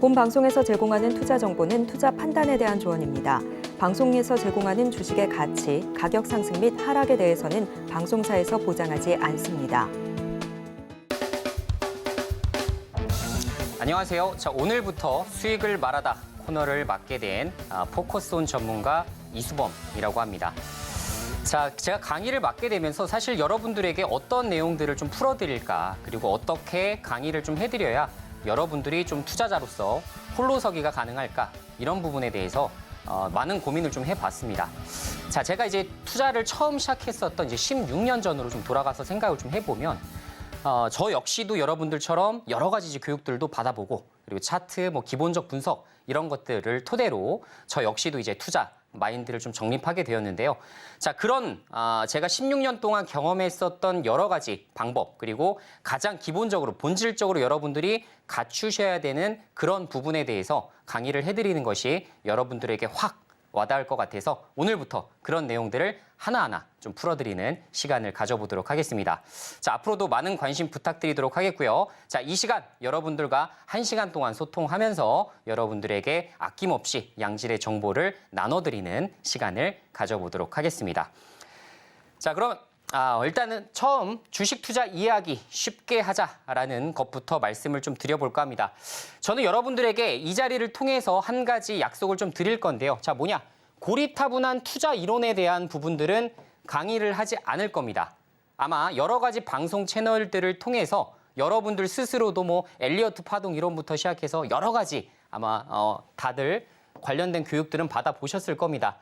본 방송에서 제공하는 투자 정보는 투자 판단에 대한 조언입니다. 방송에서 제공하는 주식의 가치, 가격 상승 및 하락에 대해서는 방송사에서 보장하지 않습니다. 안녕하세요. 자, 오늘부터 수익을 말하다 코너를 맡게 된 포커스온 전문가 이수범이라고 합니다. 자, 제가 강의를 맡게 되면서 사실 여러분들에게 어떤 내용들을 좀 풀어드릴까, 그리고 어떻게 강의를 좀 해드려야 여러분들이 좀 투자자로서 홀로서기가 가능할까, 이런 부분에 대해서 많은 고민을 좀 해봤습니다. 자, 제가 이제 투자를 처음 시작했었던 이제 16년 전으로 좀 돌아가서 생각을 좀 해보면 저 역시도 여러분들처럼 여러 가지 이제 교육들도 받아보고, 그리고 차트, 기본적 분석 이런 것들을 토대로 저 역시도 이제 투자 마인드를 좀 정립하게 되었는데요. 자, 그런 제가 16년 동안 경험했었던 여러 가지 방법, 그리고 가장 기본적으로 본질적으로 여러분들이 갖추셔야 되는 그런 부분에 대해서 강의를 해드리는 것이 여러분들에게 확 와닿을 것 같아서 오늘부터 그런 내용들을 하나하나 좀 풀어드리는 시간을 가져보도록 하겠습니다. 자, 앞으로도 많은 관심 부탁드리도록 하겠고요. 자, 이 시간 여러분들과 1시간 동안 소통하면서 여러분들에게 아낌없이 양질의 정보를 나눠드리는 시간을 가져보도록 하겠습니다. 자, 그럼 일단은 처음 주식 투자 이해하기 쉽게 하자라는 것부터 말씀을 좀 드려볼까 합니다. 저는 여러분들에게 이 자리를 통해서 한 가지 약속을 좀 드릴 건데요. 자, 뭐냐? 고리타분한 투자 이론에 대한 부분들은 강의를 하지 않을 겁니다. 아마 여러 가지 방송 채널들을 통해서 여러분들 스스로도 엘리어트 파동 이론부터 시작해서 여러 가지 아마 다들 관련된 교육들은 받아보셨을 겁니다.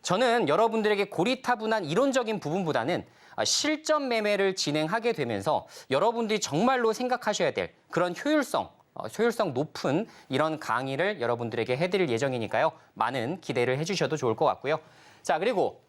저는 여러분들에게 고리타분한 이론적인 부분보다는 실전 매매를 진행하게 되면서 여러분들이 정말로 생각하셔야 될 그런 효율성 높은 이런 강의를 여러분들에게 해드릴 예정이니까요. 많은 기대를 해주셔도 좋을 것 같고요. 자, 그리고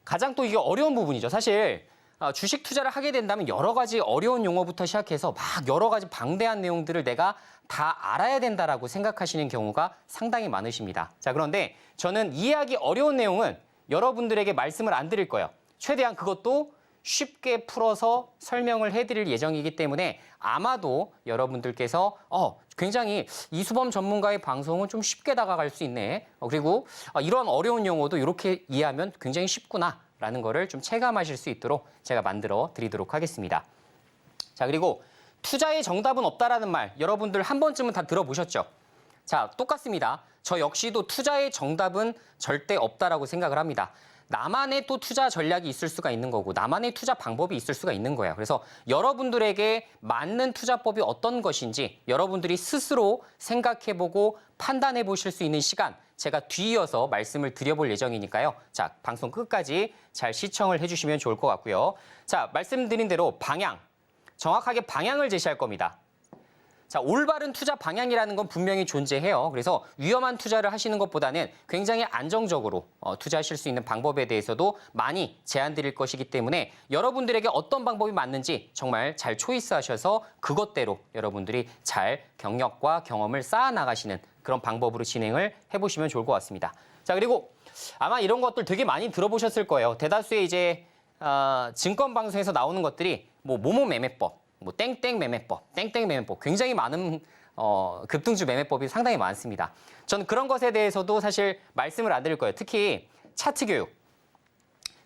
가장 또 이게 어려운 부분이죠. 사실 주식 투자를 하게 된다면 여러 가지 어려운 용어부터 시작해서 막 여러 가지 방대한 내용들을 내가 다 알아야 된다라고 생각하시는 경우가 상당히 많으십니다. 자, 그런데 저는 이해하기 어려운 내용은 여러분들에게 말씀을 안 드릴 거예요. 최대한 그것도 쉽게 풀어서 설명을 해드릴 예정이기 때문에 아마도 여러분들께서 굉장히 이수범 전문가의 방송은 좀 쉽게 다가갈 수 있네. 그리고 이런 어려운 용어도 이렇게 이해하면 굉장히 쉽구나라는 거를 좀 체감하실 수 있도록 제가 만들어 드리도록 하겠습니다. 자, 그리고 투자의 정답은 없다라는 말 여러분들 한 번쯤은 다 들어보셨죠? 자, 똑같습니다. 저 역시도 투자의 정답은 절대 없다라고 생각을 합니다. 나만의 또 투자 전략이 있을 수가 있는 거고 나만의 투자 방법이 있을 수가 있는 거예요. 그래서 여러분들에게 맞는 투자법이 어떤 것인지 여러분들이 스스로 생각해보고 판단해 보실 수 있는 시간 제가 뒤이어서 말씀을 드려볼 예정이니까요. 자, 방송 끝까지 잘 시청을 해주시면 좋을 것 같고요. 자, 말씀드린 대로 정확하게 방향을 제시할 겁니다. 자, 올바른 투자 방향이라는 건 분명히 존재해요. 그래서 위험한 투자를 하시는 것보다는 굉장히 안정적으로 투자하실 수 있는 방법에 대해서도 많이 제안 드릴 것이기 때문에 여러분들에게 어떤 방법이 맞는지 정말 잘 초이스하셔서 그것대로 여러분들이 잘 경력과 경험을 쌓아 나가시는 그런 방법으로 진행을 해보시면 좋을 것 같습니다. 자, 그리고 아마 이런 것들 되게 많이 들어보셨을 거예요. 대다수의 이제 증권 방송에서 나오는 것들이 뭐뭐 매매법, 땡땡 매매법, 땡땡 매매법 굉장히 많은 급등주 매매법이 상당히 많습니다. 저는 그런 것에 대해서도 사실 말씀을 안 드릴 거예요. 특히 차트 교육.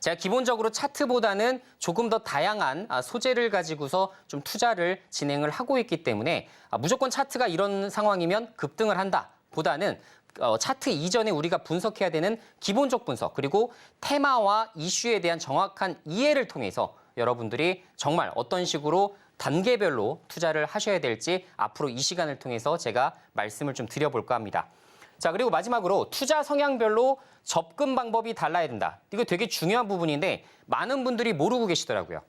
제가 기본적으로 차트보다는 조금 더 다양한 소재를 가지고서 좀 투자를 진행을 하고 있기 때문에 무조건 차트가 이런 상황이면 급등을 한다 보다는 차트 이전에 우리가 분석해야 되는 기본적 분석 그리고 테마와 이슈에 대한 정확한 이해를 통해서 여러분들이 정말 어떤 식으로 단계별로 투자를 하셔야 될지 앞으로 이 시간을 통해서 제가 말씀을 좀 드려볼까 합니다. 자, 그리고 마지막으로 투자 성향별로 접근 방법이 달라야 된다. 이거 되게 중요한 부분인데 많은 분들이 모르고 계시더라고요.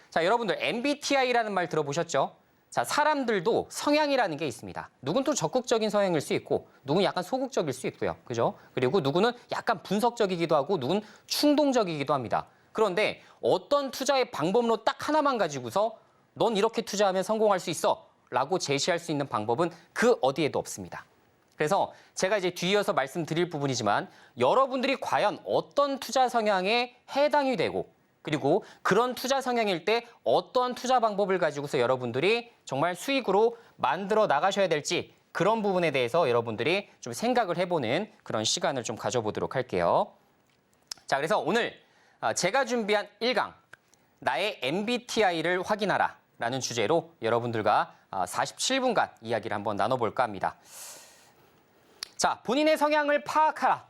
자, 여러분들 MBTI라는 말 들어보셨죠? 자, 사람들도 성향이라는 게 있습니다. 누군 또 적극적인 성향일 수 있고 누군 약간 소극적일 수 있고요. 그죠? 그리고 누구는 약간 분석적이기도 하고 누군 충동적이기도 합니다. 그런데 어떤 투자의 방법로 딱 하나만 가지고서 넌 이렇게 투자하면 성공할 수 있어 라고 제시할 수 있는 방법은 그 어디에도 없습니다. 그래서 제가 이제 뒤이어서 말씀드릴 부분이지만 여러분들이 과연 어떤 투자 성향에 해당이 되고 그리고 그런 투자 성향일 때 어떤 투자 방법을 가지고서 여러분들이 정말 수익으로 만들어 나가셔야 될지 그런 부분에 대해서 여러분들이 좀 생각을 해보는 그런 시간을 좀 가져보도록 할게요. 자, 그래서 오늘 제가 준비한 1강, 나의 MBTI를 확인하라 라는 주제로 여러분들과 47분간 이야기를 한번 나눠볼까 합니다. 자, 본인의 성향을 파악하라.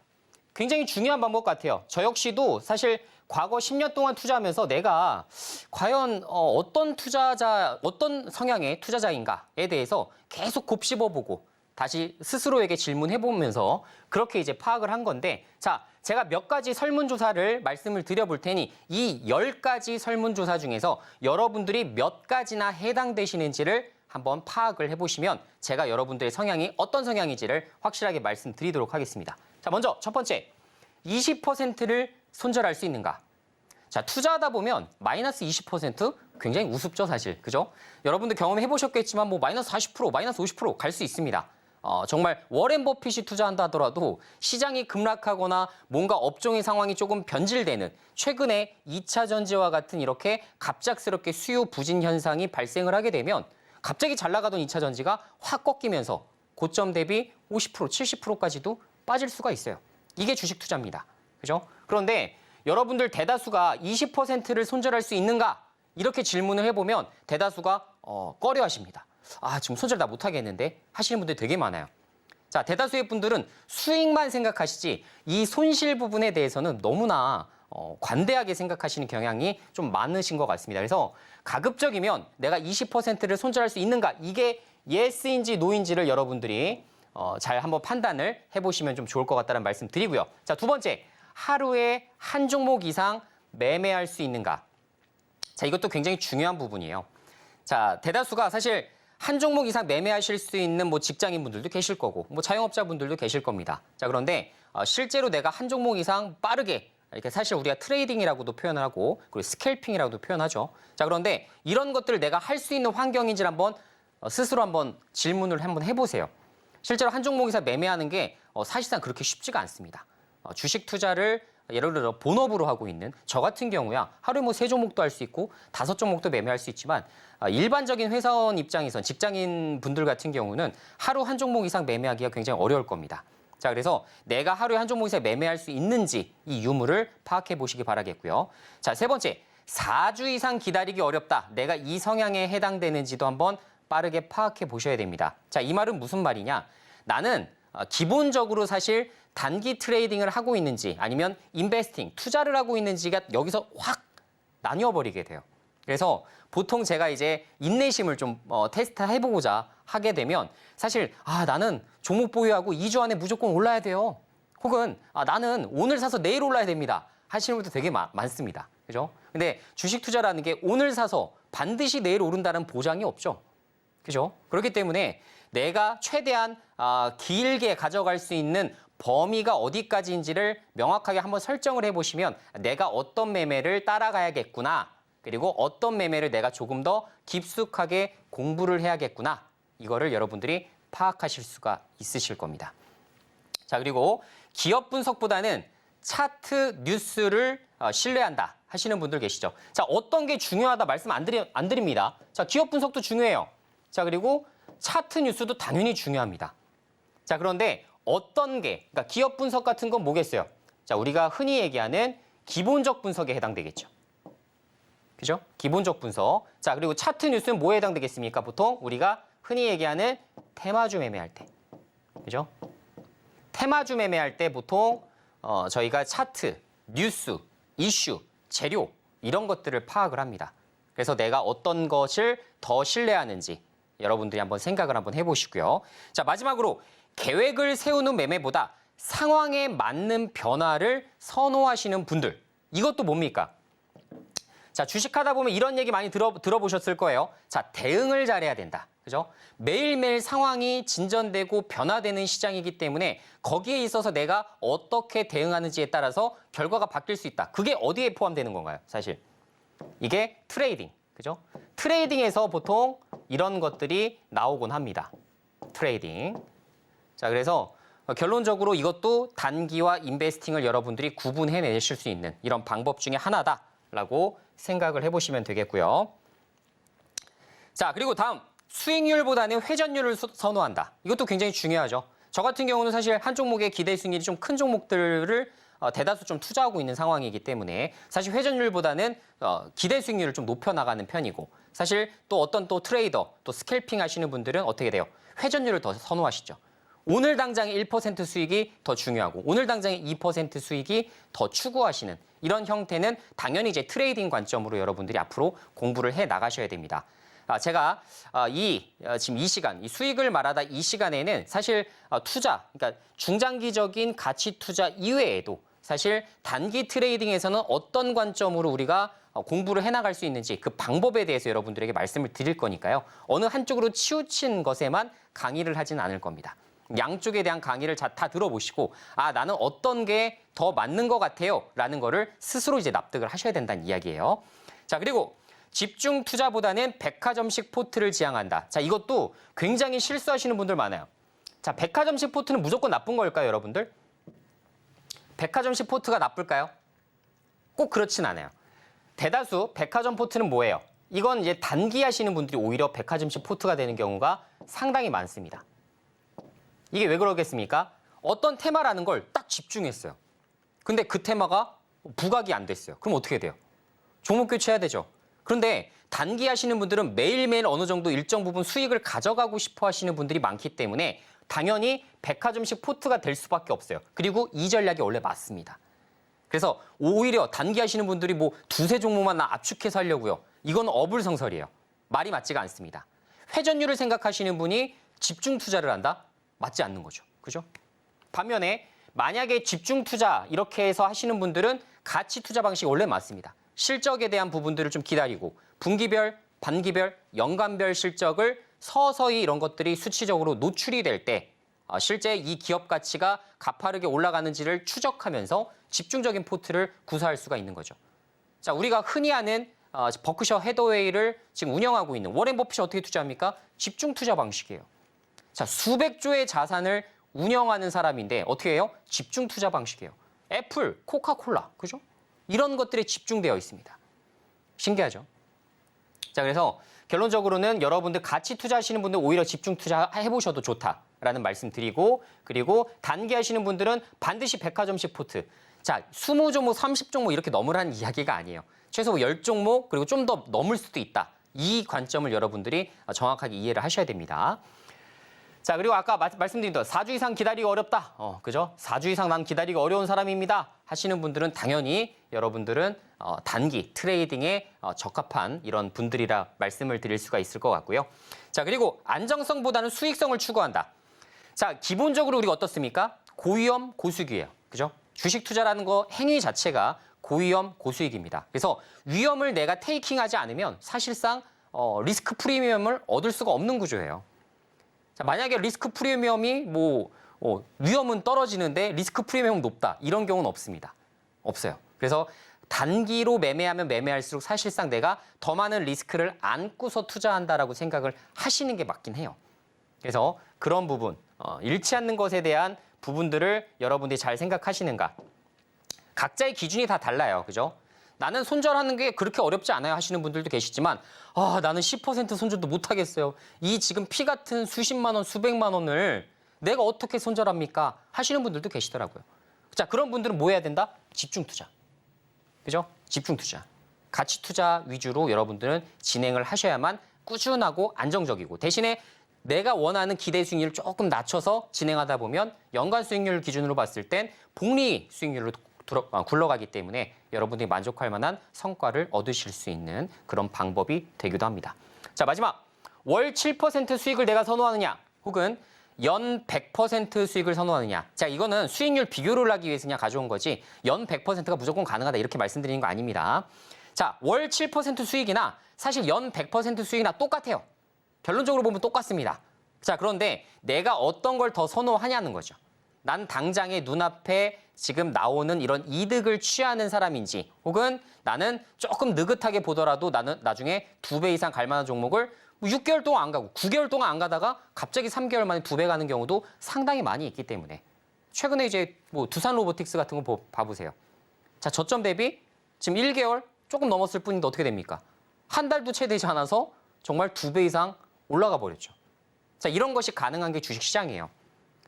굉장히 중요한 방법 같아요. 저 역시도 사실 과거 10년 동안 투자하면서 내가 과연 어떤 성향의 투자자인가에 대해서 계속 곱씹어보고 다시 스스로에게 질문해보면서 그렇게 이제 파악을 한 건데, 자, 제가 몇 가지 설문조사를 말씀을 드려볼 테니 이 10가지 설문조사 중에서 여러분들이 몇 가지나 해당되시는지를 한번 파악을 해보시면 제가 여러분들의 성향이 어떤 성향인지를 확실하게 말씀드리도록 하겠습니다. 자, 먼저 첫 번째, 20%를 손절할 수 있는가? 자, 투자하다 보면 마이너스 20% 굉장히 우습죠, 사실. 그죠? 여러분들 경험해 보셨겠지만 뭐 마이너스 40%, 마이너스 50% 갈 수 있습니다. 정말 워렌 버핏이 투자한다 하더라도 시장이 급락하거나 뭔가 업종의 상황이 조금 변질되는 최근에 2차 전지와 같은 이렇게 갑작스럽게 수요 부진 현상이 발생을 하게 되면 갑자기 잘 나가던 2차 전지가 확 꺾이면서 고점 대비 50%, 70%까지도 빠질 수가 있어요. 이게 주식 투자입니다. 그죠? 그런데 여러분들 대다수가 20%를 손절할 수 있는가? 이렇게 질문을 해보면 대다수가 꺼려 하십니다. 아, 지금 손절 다 못하겠는데? 하시는 분들이 되게 많아요. 자, 대다수의 분들은 수익만 생각하시지 이 손실 부분에 대해서는 너무나 관대하게 생각하시는 경향이 좀 많으신 것 같습니다. 그래서 가급적이면 내가 20%를 손절할 수 있는가? 이게 예스인지 노인지를 여러분들이 잘 한번 판단을 해보시면 좀 좋을 것 같다는 말씀 드리고요. 자, 두 번째, 하루에 한 종목 이상 매매할 수 있는가? 자, 이것도 굉장히 중요한 부분이에요. 자, 대다수가 사실 한 종목 이상 매매하실 수 있는 뭐 직장인분들도 계실 거고 뭐 자영업자분들도 계실 겁니다. 자, 그런데 실제로 내가 한 종목 이상 빠르게 이렇게 사실 우리가 트레이딩이라고도 표현을 하고 그리고 스캘핑이라고도 표현하죠. 자, 그런데 이런 것들을 내가 할 수 있는 환경인지를 한번 스스로 한번 질문을 한번 해보세요. 실제로 한 종목 이상 매매하는 게 사실상 그렇게 쉽지가 않습니다. 주식 투자를 예를 들어 본업으로 하고 있는 저 같은 경우야 하루에 뭐 3종목도 할 수 있고 5종목도 매매할 수 있지만 일반적인 회사원 입장에선 직장인 분들 같은 경우는 하루 한 종목 이상 매매하기가 굉장히 어려울 겁니다. 자, 그래서 내가 하루에 한 종목 이상 매매할 수 있는지 이 유무를 파악해 보시기 바라겠고요. 자, 세 번째, 4주 이상 기다리기 어렵다. 내가 이 성향에 해당되는지도 한번 빠르게 파악해 보셔야 됩니다. 자, 이 말은 무슨 말이냐? 나는 기본적으로 사실 단기 트레이딩을 하고 있는지 아니면 인베스팅, 투자를 하고 있는지가 여기서 확 나뉘어버리게 돼요. 그래서 보통 제가 이제 인내심을 좀 테스트 해보고자 하게 되면 사실 나는 종목 보유하고 2주 안에 무조건 올라야 돼요. 혹은 나는 오늘 사서 내일 올라야 됩니다. 하시는 분들 되게 많습니다. 그죠? 근데 주식 투자라는 게 오늘 사서 반드시 내일 오른다는 보장이 없죠. 그죠? 그렇기 때문에 내가 최대한 길게 가져갈 수 있는 범위가 어디까지인지를 명확하게 한번 설정을 해보시면 내가 어떤 매매를 따라가야겠구나. 그리고 어떤 매매를 내가 조금 더 깊숙하게 공부를 해야겠구나. 이거를 여러분들이 파악하실 수가 있으실 겁니다. 자, 그리고 기업 분석보다는 차트 뉴스를 신뢰한다 하시는 분들 계시죠. 자, 어떤 게 중요하다 말씀 안 드립니다. 자, 기업 분석도 중요해요. 자, 그리고 차트 뉴스도 당연히 중요합니다. 자, 그런데 어떤 게, 그러니까 기업 분석 같은 건 뭐겠어요? 자, 우리가 흔히 얘기하는 기본적 분석에 해당되겠죠. 그죠? 기본적 분석. 자, 그리고 차트 뉴스는 뭐에 해당되겠습니까? 보통 우리가 흔히 얘기하는 테마주 매매할 때. 그죠? 테마주 매매할 때 보통 저희가 차트, 뉴스, 이슈, 재료 이런 것들을 파악을 합니다. 그래서 내가 어떤 것을 더 신뢰하는지 여러분들이 한번 생각을 한번 해보시고요. 자, 마지막으로 계획을 세우는 매매보다 상황에 맞는 변화를 선호하시는 분들. 이것도 뭡니까? 자, 주식하다 보면 이런 얘기 많이 들어보셨을 거예요. 자, 대응을 잘해야 된다. 그죠? 매일매일 상황이 진전되고 변화되는 시장이기 때문에 거기에 있어서 내가 어떻게 대응하는지에 따라서 결과가 바뀔 수 있다. 그게 어디에 포함되는 건가요? 사실. 이게 트레이딩. 그죠? 트레이딩에서 보통 이런 것들이 나오곤 합니다. 트레이딩. 자, 그래서 결론적으로 이것도 단기와 인베스팅을 여러분들이 구분해내실 수 있는 이런 방법 중에 하나다라고 생각을 해보시면 되겠고요. 자, 그리고 다음 수익률보다는 회전율을 선호한다. 이것도 굉장히 중요하죠. 저 같은 경우는 사실 한 종목의 기대 수익률이 좀 큰 종목들을 대다수 좀 투자하고 있는 상황이기 때문에 사실 회전율보다는 기대 수익률을 좀 높여나가는 편이고 사실 또 어떤 또 트레이더 또 스캘핑 하시는 분들은 어떻게 돼요? 회전율을 더 선호하시죠. 오늘 당장의 1% 수익이 더 중요하고 오늘 당장의 2% 수익이 더 추구하시는 이런 형태는 당연히 이제 트레이딩 관점으로 여러분들이 앞으로 공부를 해 나가셔야 됩니다. 제가 지금 이 시간, 이 수익을 말하다 이 시간에는 사실 투자, 그러니까 중장기적인 가치 투자 이외에도 사실 단기 트레이딩에서는 어떤 관점으로 우리가 공부를 해나갈 수 있는지 그 방법에 대해서 여러분들에게 말씀을 드릴 거니까요. 어느 한쪽으로 치우친 것에만 강의를 하지는 않을 겁니다. 양쪽에 대한 강의를 다 들어보시고 나는 어떤 게 더 맞는 것 같아요 라는 거를 스스로 이제 납득을 하셔야 된다는 이야기예요. 자, 그리고 집중 투자보다는 백화점식 포트를 지향한다. 자, 이것도 굉장히 실수하시는 분들 많아요. 자, 백화점식 포트는 무조건 나쁜 걸까요, 여러분들? 백화점식 포트가 나쁠까요? 꼭 그렇진 않아요. 대다수 백화점 포트는 뭐예요? 이건 이제 단기 하시는 분들이 오히려 백화점식 포트가 되는 경우가 상당히 많습니다. 이게 왜 그러겠습니까? 어떤 테마라는 걸 딱 집중했어요. 근데 그 테마가 부각이 안 됐어요. 그럼 어떻게 돼요? 종목 교체해야 되죠. 그런데 단기 하시는 분들은 매일매일 어느 정도 일정 부분 수익을 가져가고 싶어 하시는 분들이 많기 때문에 당연히 백화점식 포트가 될 수밖에 없어요. 그리고 이 전략이 원래 맞습니다. 그래서 오히려 단기 하시는 분들이 뭐 두세 종목만 압축해서 하려고요. 이건 어불성설이에요. 말이 맞지가 않습니다. 회전율을 생각하시는 분이 집중 투자를 한다? 맞지 않는 거죠. 그죠? 반면에 만약에 집중 투자 이렇게 해서 하시는 분들은 가치 투자 방식이 원래 맞습니다. 실적에 대한 부분들을 좀 기다리고 분기별, 반기별, 연간별 실적을 서서히 이런 것들이 수치적으로 노출이 될 때 실제 이 기업 가치가 가파르게 올라가는지를 추적하면서 집중적인 포트를 구사할 수가 있는 거죠. 자, 우리가 흔히 아는 버크셔 해더웨이를 지금 운영하고 있는 워렌 버핏이 어떻게 투자합니까? 집중 투자 방식이에요. 자, 수백 조의 자산을 운영하는 사람인데 어떻게 해요? 집중 투자 방식이에요. 애플, 코카콜라, 그죠? 이런 것들에 집중되어 있습니다. 신기하죠? 자, 그래서 결론적으로는 여러분들 같이 투자하시는 분들 오히려 집중 투자해보셔도 좋다라는 말씀 드리고 그리고 단기 하시는 분들은 반드시 백화점식 포트. 자, 20종목, 30종목 이렇게 넘으라는 이야기가 아니에요. 최소 10종목 그리고 좀 더 넘을 수도 있다. 이 관점을 여러분들이 정확하게 이해를 하셔야 됩니다. 자, 그리고 아까 말씀드린 대로 4주 이상 기다리기 어렵다. 그죠? 4주 이상 난 기다리기 어려운 사람입니다. 하시는 분들은 당연히 여러분들은 단기 트레이딩에 적합한 이런 분들이라 말씀을 드릴 수가 있을 것 같고요. 자, 그리고 안정성보다는 수익성을 추구한다. 자, 기본적으로 우리가 어떻습니까? 고위험, 고수익이에요. 그죠? 주식 투자라는 거 행위 자체가 고위험, 고수익입니다. 그래서 위험을 내가 테이킹하지 않으면 사실상 리스크 프리미엄을 얻을 수가 없는 구조예요. 자, 만약에 리스크 프리미엄이 위험은 떨어지는데 리스크 프리미엄은 높다. 이런 경우는 없습니다. 없어요. 그래서 단기로 매매하면 매매할수록 사실상 내가 더 많은 리스크를 안고서 투자한다라고 생각을 하시는 게 맞긴 해요. 그래서 그런 부분, 잃지 않는 것에 대한 부분들을 여러분들이 잘 생각하시는가. 각자의 기준이 다 달라요. 그죠? 나는 손절하는 게 그렇게 어렵지 않아요 하시는 분들도 계시지만 나는 10% 손절도 못하겠어요. 이 지금 피 같은 수십만 원, 수백만 원을 내가 어떻게 손절합니까? 하시는 분들도 계시더라고요. 자, 그런 분들은 뭐 해야 된다? 집중 투자. 그죠? 집중 투자. 가치 투자 위주로 여러분들은 진행을 하셔야만 꾸준하고 안정적이고 대신에 내가 원하는 기대 수익률을 조금 낮춰서 진행하다 보면 연간 수익률 기준으로 봤을 땐 복리 수익률로 굴러가기 때문에 여러분들이 만족할 만한 성과를 얻으실 수 있는 그런 방법이 되기도 합니다. 자, 마지막. 월 7% 수익을 내가 선호하느냐 혹은 연 100% 수익을 선호하느냐. 자, 이거는 수익률 비교를 하기 위해서 그냥 가져온 거지 연 100%가 무조건 가능하다 이렇게 말씀드리는 거 아닙니다. 자, 월 7% 수익이나 사실 연 100% 수익이나 똑같아요. 결론적으로 보면 똑같습니다. 자, 그런데 내가 어떤 걸 더 선호하냐는 거죠. 난 당장에 눈앞에 지금 나오는 이런 이득을 취하는 사람인지, 혹은 나는 조금 느긋하게 보더라도 나는 나중에 2배 이상 갈 만한 종목을 6개월 동안 안 가고 9개월 동안 안 가다가 갑자기 3개월 만에 2배 가는 경우도 상당히 많이 있기 때문에 최근에 이제 뭐 두산 로보틱스 같은 거 봐보세요. 자, 저점 대비 지금 1개월 조금 넘었을 뿐인데 어떻게 됩니까? 한 달도 채 되지 않아서 정말 2배 이상 올라가 버렸죠. 자, 이런 것이 가능한 게 주식시장이에요.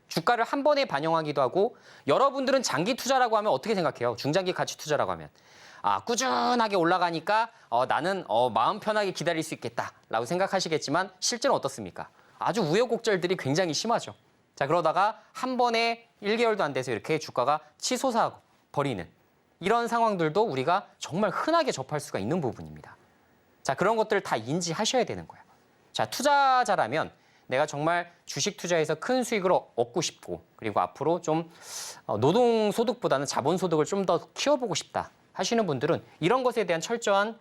주가를 한 번에 반영하기도 하고, 여러분들은 장기 투자라고 하면 어떻게 생각해요? 중장기 가치 투자라고 하면. 아, 꾸준하게 올라가니까 나는 마음 편하게 기다릴 수 있겠다라고 생각하시겠지만 실제는 어떻습니까? 아주 우여곡절들이 굉장히 심하죠. 자, 그러다가 한 번에 1개월도 안 돼서 이렇게 주가가 치솟아 버리는 이런 상황들도 우리가 정말 흔하게 접할 수가 있는 부분입니다. 자, 그런 것들을 다 인지하셔야 되는 거예요. 자, 투자자라면 내가 정말 주식 투자에서 큰 수익을 얻고 싶고, 그리고 앞으로 좀 노동소득보다는 자본소득을 좀 더 키워보고 싶다 하시는 분들은 이런 것에 대한 철저한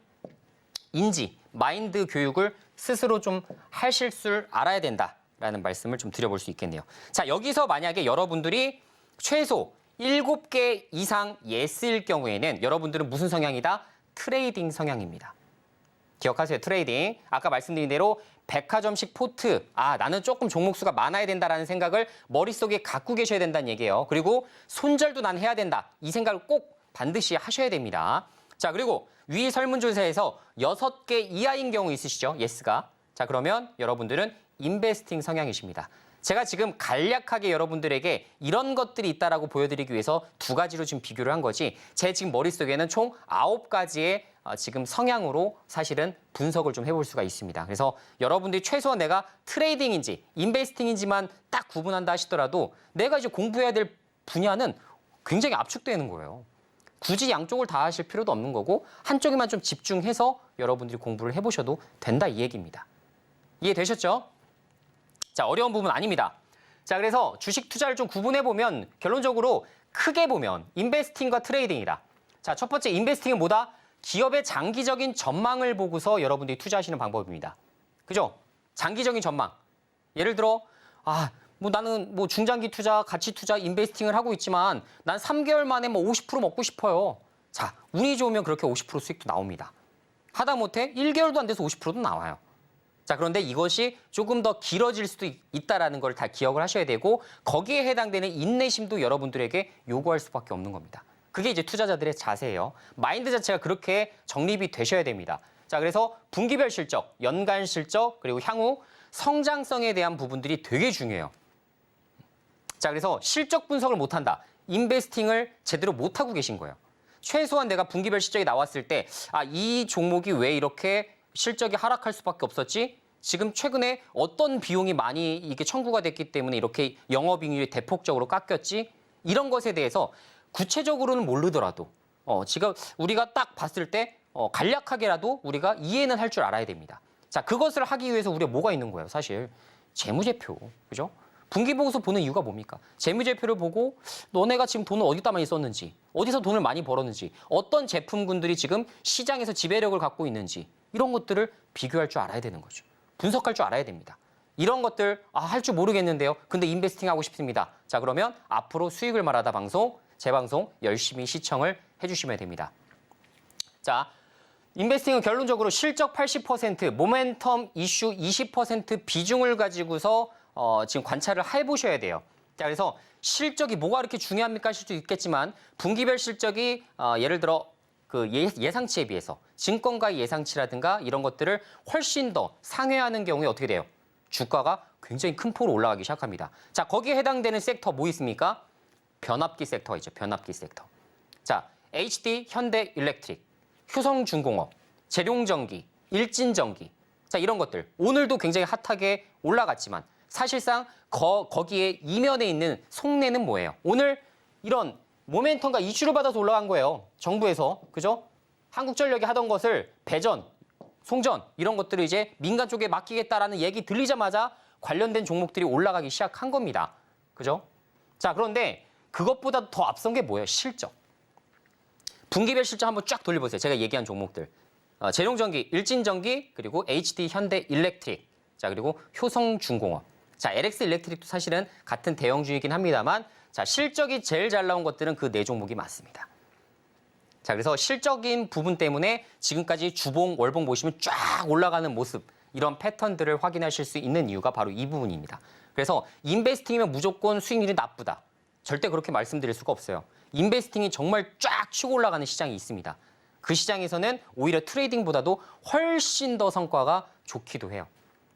인지, 마인드 교육을 스스로 좀 하실 줄 알아야 된다라는 말씀을 좀 드려볼 수 있겠네요. 자, 여기서 만약에 여러분들이 최소 7개 이상 예스일 경우에는 여러분들은 무슨 성향이다? 트레이딩 성향입니다. 기억하세요. 트레이딩. 아까 말씀드린 대로 백화점식 포트. 아, 나는 조금 종목 수가 많아야 된다라는 생각을 머릿속에 갖고 계셔야 된다는 얘기예요. 그리고 손절도 난 해야 된다. 이 생각을 꼭 반드시 하셔야 됩니다. 자, 그리고 위 설문조사에서 6개 이하인 경우 있으시죠? 예스가. 자, 그러면 여러분들은 인베스팅 성향이십니다. 제가 지금 간략하게 여러분들에게 이런 것들이 있다라고 보여드리기 위해서 2가지로 지금 비교를 한 거지, 제 지금 머릿속에는 총 9가지의 지금 성향으로 사실은 분석을 좀 해볼 수가 있습니다. 그래서 여러분들이 최소한 내가 트레이딩인지 인베스팅인지만 딱 구분한다 하시더라도 내가 이제 공부해야 될 분야는 굉장히 압축되는 거예요. 굳이 양쪽을 다 하실 필요도 없는 거고 한쪽에만 좀 집중해서 여러분들이 공부를 해보셔도 된다 이 얘기입니다. 이해되셨죠? 자, 어려운 부분 아닙니다. 자, 그래서 주식 투자를 좀 구분해보면 결론적으로 크게 보면 인베스팅과 트레이딩이다. 자, 첫 번째 인베스팅은 뭐다? 기업의 장기적인 전망을 보고서 여러분들이 투자하시는 방법입니다. 그죠? 장기적인 전망. 예를 들어, 뭐 나는 뭐 중장기 투자, 가치 투자, 인베스팅을 하고 있지만 난 3개월 만에 뭐 50% 먹고 싶어요. 자, 운이 좋으면 그렇게 50% 수익도 나옵니다. 하다못해 1개월도 안 돼서 50%도 나와요. 자, 그런데 이것이 조금 더 길어질 수도 있다라는 걸 다 기억을 하셔야 되고, 거기에 해당되는 인내심도 여러분들에게 요구할 수밖에 없는 겁니다. 그게 이제 투자자들의 자세예요. 마인드 자체가 그렇게 정립이 되셔야 됩니다. 자, 그래서 분기별 실적, 연간 실적, 그리고 향후 성장성에 대한 부분들이 되게 중요해요. 자, 그래서 실적 분석을 못한다. 인베스팅을 제대로 못하고 계신 거예요. 최소한 내가 분기별 실적이 나왔을 때, 이 종목이 왜 이렇게 실적이 하락할 수밖에 없었지? 지금 최근에 어떤 비용이 많이 이게 청구가 됐기 때문에 이렇게 영업이익률이 대폭적으로 깎였지? 이런 것에 대해서 구체적으로는 모르더라도 지금 우리가 딱 봤을 때 간략하게라도 우리가 이해는 할 줄 알아야 됩니다. 자, 그것을 하기 위해서 우리가 뭐가 있는 거예요? 사실 재무제표, 그죠? 분기보고서 보는 이유가 뭡니까? 재무제표를 보고 너네가 지금 돈을 어디다 많이 썼는지, 어디서 돈을 많이 벌었는지, 어떤 제품군들이 지금 시장에서 지배력을 갖고 있는지 이런 것들을 비교할 줄 알아야 되는 거죠. 분석할 줄 알아야 됩니다. 이런 것들 할 줄 모르겠는데요. 근데 인베스팅 하고 싶습니다. 자, 그러면 앞으로 수익을 말하다 방송, 제 방송 열심히 시청을 해주시면 됩니다. 자, 인베스팅은 결론적으로 실적 80%, 모멘텀 이슈 20% 비중을 가지고서 지금 관찰을 해보셔야 돼요. 자, 그래서 실적이 뭐가 그렇게 중요합니까 하실 수 있겠지만 분기별 실적이 예를 들어 그 예상치에 비해서 증권가의 예상치라든가 이런 것들을 훨씬 더 상회하는 경우에 어떻게 돼요? 주가가 굉장히 큰 폭으로 올라가기 시작합니다. 자, 거기에 해당되는 섹터 뭐 있습니까? 변압기 섹터가 있죠. 변압기 섹터. 자, HD, 현대일렉트릭, 효성중공업, 재룡전기, 일진전기. 자, 이런 것들 오늘도 굉장히 핫하게 올라갔지만 사실상 거기에 이면에 있는 속내는 뭐예요? 오늘 이런 모멘텀과 이슈를 받아서 올라간 거예요. 정부에서. 그죠? 한국전력이 하던 것을 배전, 송전 이런 것들을 이제 민간 쪽에 맡기겠다라는 얘기 들리자마자 관련된 종목들이 올라가기 시작한 겁니다. 그죠? 자, 그런데 그것보다 더 앞선 게 뭐예요? 실적. 분기별 실적 한번 쫙 돌려보세요. 제가 얘기한 종목들. 재룡전기, 일진전기, 그리고 HD 현대일렉트릭, 자, 그리고 효성중공업. 자, LX 일렉트릭도 사실은 같은 대형주이긴 합니다만 자, 실적이 제일 잘 나온 것들은 그 네 종목이 맞습니다. 자, 그래서 실적인 부분 때문에 지금까지 주봉, 월봉 보시면 쫙 올라가는 모습, 이런 패턴들을 확인하실 수 있는 이유가 바로 이 부분입니다. 그래서 인베스팅이면 무조건 수익률이 나쁘다. 절대 그렇게 말씀드릴 수가 없어요. 인베스팅이 정말 쫙 치고 올라가는 시장이 있습니다. 그 시장에서는 오히려 트레이딩보다도 훨씬 더 성과가 좋기도 해요.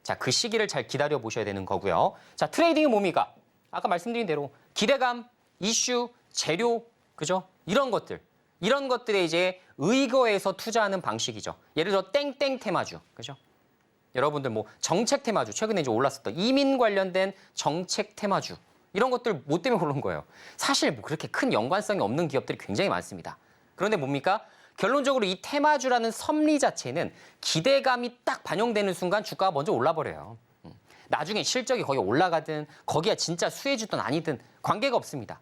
자, 그 시기를 잘 기다려 보셔야 되는 거고요. 자, 트레이딩이 뭡니까? 아까 말씀드린 대로 기대감, 이슈, 재료, 그죠? 이런 것들에 이제 의거해서 투자하는 방식이죠. 예를 들어 땡땡 테마주, 그죠? 여러분들 뭐 정책 테마주, 최근에 이제 올랐었던 이민 관련된 정책 테마주, 이런 것들 뭐 때문에 오른 거예요? 사실 뭐 그렇게 큰 연관성이 없는 기업들이 굉장히 많습니다. 그런데 뭡니까? 결론적으로 이 테마주라는 섭리 자체는 기대감이 딱 반영되는 순간 주가가 먼저 올라버려요. 나중에 실적이 거의 올라가든 거기가 진짜 수혜주든 아니든 관계가 없습니다.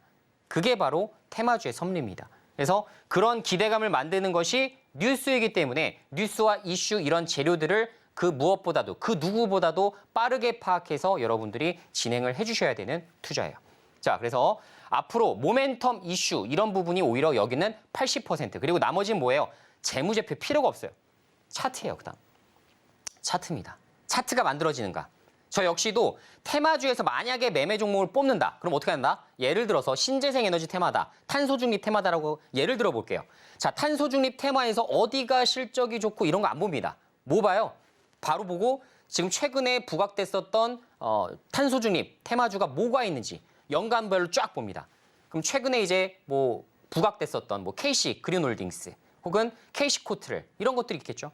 그게 바로 테마주의 섭리입니다. 그래서 그런 기대감을 만드는 것이 뉴스이기 때문에 뉴스와 이슈 이런 재료들을 그 무엇보다도 그 누구보다도 빠르게 파악해서 여러분들이 진행을 해주셔야 되는 투자예요. 자, 그래서 앞으로 모멘텀 이슈 이런 부분이 오히려 여기는 80% 그리고 나머지는 뭐예요? 재무제표 필요가 없어요. 차트예요. 그다음 차트입니다. 차트가 만들어지는가? 저 역시도 테마주에서 만약에 매매 종목을 뽑는다. 그럼 어떻게 한다? 예를 들어서 신재생 에너지 테마다, 탄소 중립 테마다라고 예를 들어 볼게요. 자, 탄소 중립 테마에서 어디가 실적이 좋고 이런 거 안 봅니다. 뭐 봐요? 바로 보고 지금 최근에 부각됐었던 탄소 중립 테마주가 뭐가 있는지 연간별로 쫙 봅니다. 그럼 최근에 이제 뭐 부각됐었던 뭐 KC 그린홀딩스 혹은 KC 코트를 이런 것들이 있겠죠.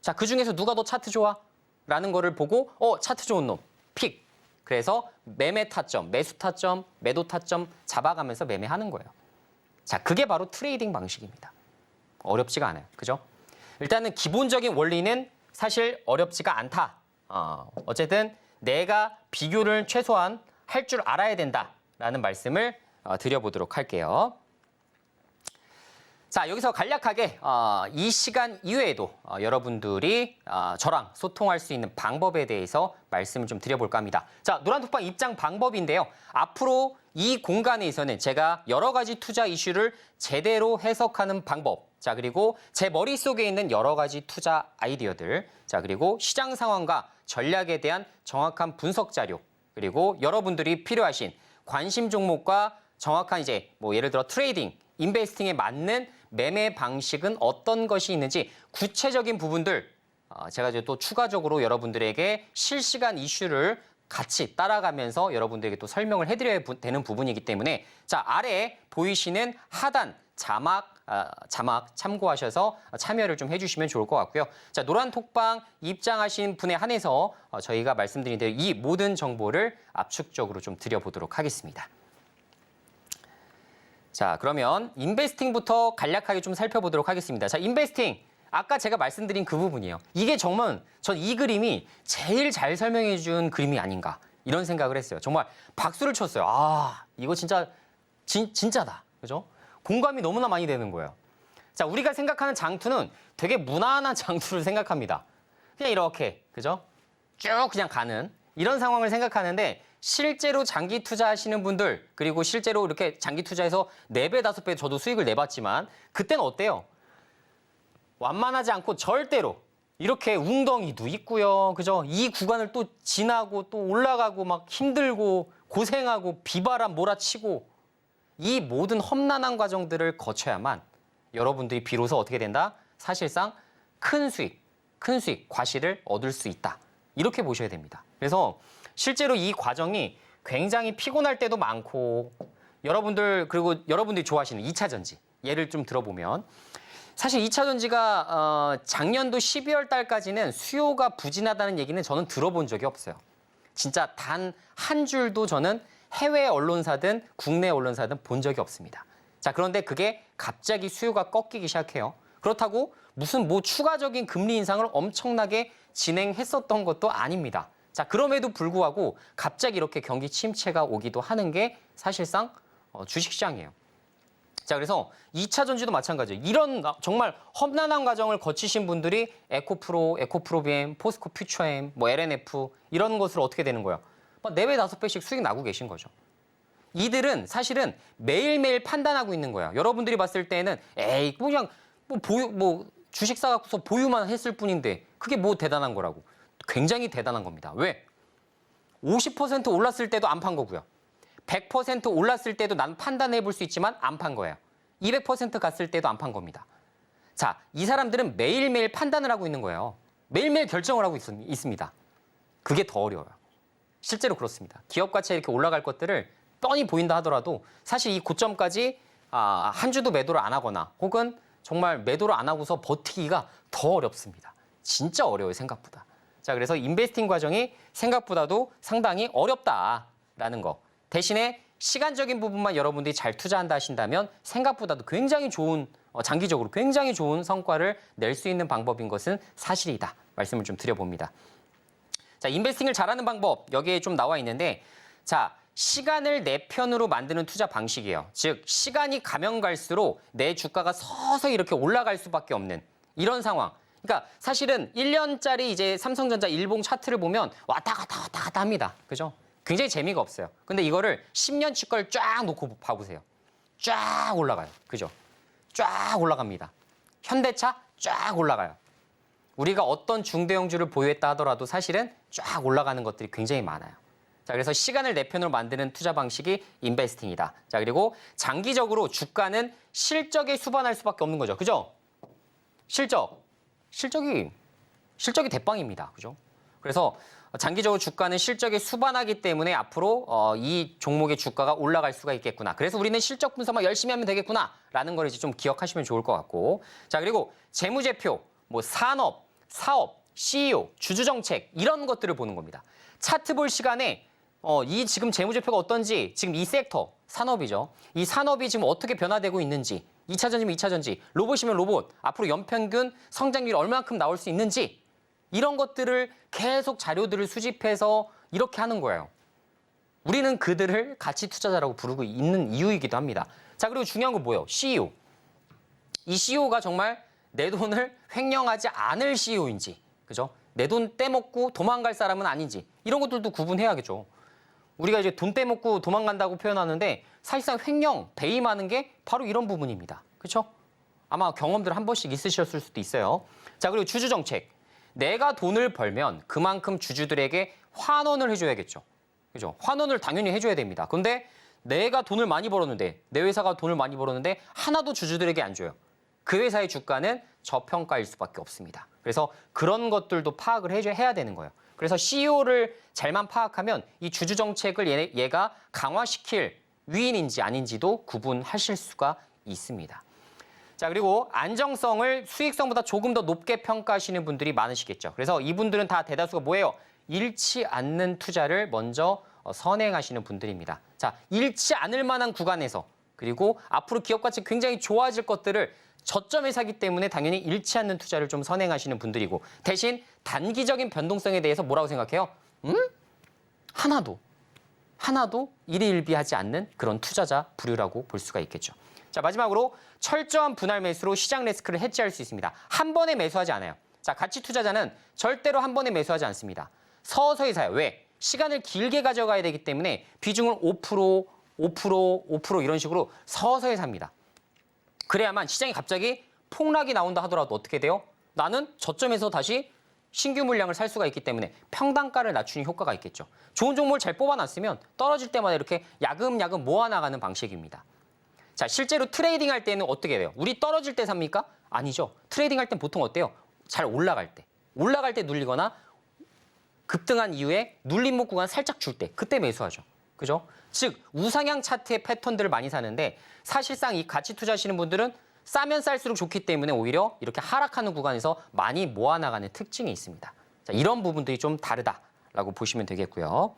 자, 그 중에서 누가 더 차트 좋아? 라는 거를 보고 차트 좋은 놈 픽. 그래서 매매 타점, 매수 타점, 매도 타점 잡아가면서 매매하는 거예요. 자, 그게 바로 트레이딩 방식입니다. 어렵지가 않아요. 그죠? 일단은 기본적인 원리는 사실 어렵지가 않다. 어쨌든 내가 비교를 최소한 할 줄 알아야 된다라는 말씀을 드려보도록 할게요. 자, 여기서 간략하게 이 시간 이외에도 여러분들이 저랑 소통할 수 있는 방법에 대해서 말씀을 좀 드려볼까 합니다. 자, 노란톡방 입장 방법인데요. 앞으로 이 공간에서는 제가 여러 가지 투자 이슈를 제대로 해석하는 방법, 자, 그리고 제 머릿속에 있는 여러 가지 투자 아이디어들, 자, 그리고 시장 상황과 전략에 대한 정확한 분석 자료, 그리고 여러분들이 필요하신 관심 종목과 정확한 이제 뭐 예를 들어 트레이딩, 인베스팅에 맞는 매매 방식은 어떤 것이 있는지 구체적인 부분들 제가 이제 또 추가적으로 여러분들에게 실시간 이슈를 같이 따라가면서 여러분들에게 또 설명을 해드려야 되는 부분이기 때문에 자, 아래에 보이시는 하단 자막 참고하셔서 참여를 좀 해주시면 좋을 것 같고요. 자, 노란톡방 입장하신 분에 한해서 저희가 말씀드린 대로 이 모든 정보를 압축적으로 좀 드려보도록 하겠습니다. 자, 그러면 인베스팅부터 간략하게 좀 살펴보도록 하겠습니다. 자, 인베스팅. 아까 제가 말씀드린 그 부분이에요. 이게 정말 전 이 그림이 제일 잘 설명해 준 그림이 아닌가 이런 생각을 했어요. 정말 박수를 쳤어요. 아, 이거 진짜다. 그죠? 공감이 너무나 많이 되는 거예요. 자, 우리가 생각하는 장투는 되게 무난한 장투를 생각합니다. 그냥 이렇게, 그죠? 쭉 그냥 가는 이런 상황을 생각하는데 실제로 장기 투자하시는 분들 그리고 실제로 이렇게 장기 투자해서 4배, 5배 저도 수익을 내봤지만 그때는 어때요? 완만하지 않고 절대로 이렇게 웅덩이도 있고요. 그죠? 이 구간을 또 지나고 또 올라가고 막 힘들고 고생하고 비바람 몰아치고 이 모든 험난한 과정들을 거쳐야만 여러분들이 비로소 어떻게 된다? 사실상 큰 수익, 과실을 얻을 수 있다. 이렇게 보셔야 됩니다. 그래서 실제로 이 과정이 굉장히 피곤할 때도 많고 그리고 여러분들이 좋아하시는 2차 전지 예를 좀 들어보면 사실 2차 전지가 작년도 12월 달까지는 수요가 부진하다는 얘기는 저는 들어본 적이 없어요. 진짜 단 한 줄도 저는 해외 언론사든 국내 언론사든 본 적이 없습니다. 자, 그런데 그게 갑자기 수요가 꺾이기 시작해요. 그렇다고 무슨 뭐 추가적인 금리 인상을 엄청나게 진행했었던 것도 아닙니다. 자, 그럼에도 불구하고 갑자기 이렇게 경기 침체가 오기도 하는 게 사실상 주식시장이에요. 자, 그래서 2차 전지도 마찬가지예요. 이런 정말 험난한 과정을 거치신 분들이 에코프로, 에코프로비엠, 포스코 퓨처엠, 뭐 LNF 이런 것을 어떻게 되는 거예요? 4배, 5배씩 수익 나고 계신 거죠. 이들은 사실은 매일매일 판단하고 있는 거예요. 여러분들이 봤을 때는 에이 그냥 주식 사갖고서 보유만 했을 뿐인데 그게 뭐 대단한 거라고. 굉장히 대단한 겁니다. 왜? 50% 올랐을 때도 안 판 거고요. 100% 올랐을 때도 난 판단해 볼 수 있지만 안 판 거예요. 200% 갔을 때도 안 판 겁니다. 자, 이 사람들은 매일매일 판단을 하고 있는 거예요. 매일매일 결정을 하고 있습니다. 그게 더 어려워요. 실제로 그렇습니다. 기업 가치가 이렇게 올라갈 것들을 뻔히 보인다 하더라도 사실 이 고점까지 한 주도 매도를 안 하거나 혹은 정말 매도를 안 하고서 버티기가 더 어렵습니다. 진짜 어려워요, 생각보다. 자, 그래서 인베스팅 과정이 생각보다도 상당히 어렵다라는 거. 대신에 시간적인 부분만 여러분들이 잘 투자한다 하신다면 생각보다도 굉장히 좋은, 장기적으로 굉장히 좋은 성과를 낼 수 있는 방법인 것은 사실이다. 말씀을 좀 드려봅니다. 자, 인베스팅을 잘하는 방법 여기에 좀 나와 있는데, 자, 시간을 내 편으로 만드는 투자 방식이에요. 즉, 시간이 가면 갈수록 내 주가가 서서히 이렇게 올라갈 수밖에 없는 이런 상황. 그러니까 사실은 1년짜리 이제 삼성전자 일봉 차트를 보면 왔다 갔다 합니다. 그죠? 굉장히 재미가 없어요. 근데 이거를 10년치 걸 쫙 놓고 봐보세요. 쫙 올라가요. 그죠? 쫙 올라갑니다. 현대차 쫙 올라가요. 우리가 어떤 중대형주를 보유했다 하더라도 사실은 쫙 올라가는 것들이 굉장히 많아요. 자, 그래서 시간을 내 편으로 만드는 투자 방식이 인베스팅이다. 자, 그리고 장기적으로 주가는 실적에 수반할 수밖에 없는 거죠. 그죠? 실적이 대빵입니다. 그죠? 그래서 장기적으로 주가는 실적에 수반하기 때문에 앞으로 이 종목의 주가가 올라갈 수가 있겠구나. 그래서 우리는 실적 분석만 열심히 하면 되겠구나라는 걸 이제 좀 기억하시면 좋을 것 같고. 자, 그리고 재무제표, 뭐 산업, 사업, CEO, 주주정책 이런 것들을 보는 겁니다. 차트 볼 시간에 이 지금 재무제표가 어떤지, 지금 이 섹터, 산업이죠. 이 산업이 지금 어떻게 변화되고 있는지, 2차 전지면 2차 전지, 로봇이면 로봇, 앞으로 연평균 성장률이 얼마만큼 나올 수 있는지 이런 것들을 계속 자료들을 수집해서 이렇게 하는 거예요. 우리는 그들을 가치 투자자라고 부르고 있는 이유이기도 합니다. 자, 그리고 중요한 건 뭐예요? CEO. 이 CEO가 정말 내 돈을 횡령하지 않을 CEO인지, 그죠? 내 돈 떼먹고 도망갈 사람은 아닌지 이런 것들도 구분해야겠죠. 우리가 이제 돈 떼먹고 도망간다고 표현하는데 사실상 횡령, 배임하는 게 바로 이런 부분입니다. 그렇죠? 아마 경험들 한 번씩 있으셨을 수도 있어요. 자, 그리고 주주정책. 내가 돈을 벌면 그만큼 주주들에게 환원을 해줘야겠죠. 그죠? 환원을 당연히 해줘야 됩니다. 근데 내가 돈을 많이 벌었는데, 내 회사가 돈을 많이 벌었는데 하나도 주주들에게 안 줘요. 그 회사의 주가는 저평가일 수밖에 없습니다. 그래서 그런 것들도 파악을 해야 되는 거예요. 그래서 CEO를 잘만 파악하면 이 주주정책을 얘가 강화시킬 위인인지 아닌지도 구분하실 수가 있습니다. 자, 그리고 안정성을 수익성보다 조금 더 높게 평가하시는 분들이 많으시겠죠. 그래서 이분들은 다 대다수가 뭐예요? 잃지 않는 투자를 먼저 선행하시는 분들입니다. 자, 잃지 않을 만한 구간에서 그리고 앞으로 기업 가치 굉장히 좋아질 것들을 저점에 사기 때문에 당연히 잃지 않는 투자를 좀 선행하시는 분들이고, 대신 단기적인 변동성에 대해서 뭐라고 생각해요? 하나도 일희일비하지 않는 그런 투자자 부류라고 볼 수가 있겠죠. 자, 마지막으로 철저한 분할 매수로 시장 리스크를 해지할 수 있습니다. 한 번에 매수하지 않아요. 자, 가치 투자자는 절대로 한 번에 매수하지 않습니다. 서서히 사요. 왜? 시간을 길게 가져가야 되기 때문에 비중을 5% 이런 식으로 서서히 삽니다. 그래야만 시장이 갑자기 폭락이 나온다 하더라도 어떻게 돼요? 나는 저점에서 다시 신규 물량을 살 수가 있기 때문에 평단가를 낮추는 효과가 있겠죠. 좋은 종목을 잘 뽑아놨으면 떨어질 때마다 이렇게 야금야금 모아나가는 방식입니다. 자, 실제로 트레이딩 할 때는 어떻게 돼요? 우리 떨어질 때 삽니까? 아니죠. 트레이딩 할 땐 보통 어때요? 잘 올라갈 때 눌리거나 급등한 이후에 눌림목 구간 살짝 줄 때 그때 매수하죠. 그죠? 즉 우상향 차트의 패턴들을 많이 사는데 사실상 이 가치 투자하시는 분들은 싸면 쌀수록 좋기 때문에 오히려 이렇게 하락하는 구간에서 많이 모아나가는 특징이 있습니다. 자, 이런 부분들이 좀 다르다라고 보시면 되겠고요.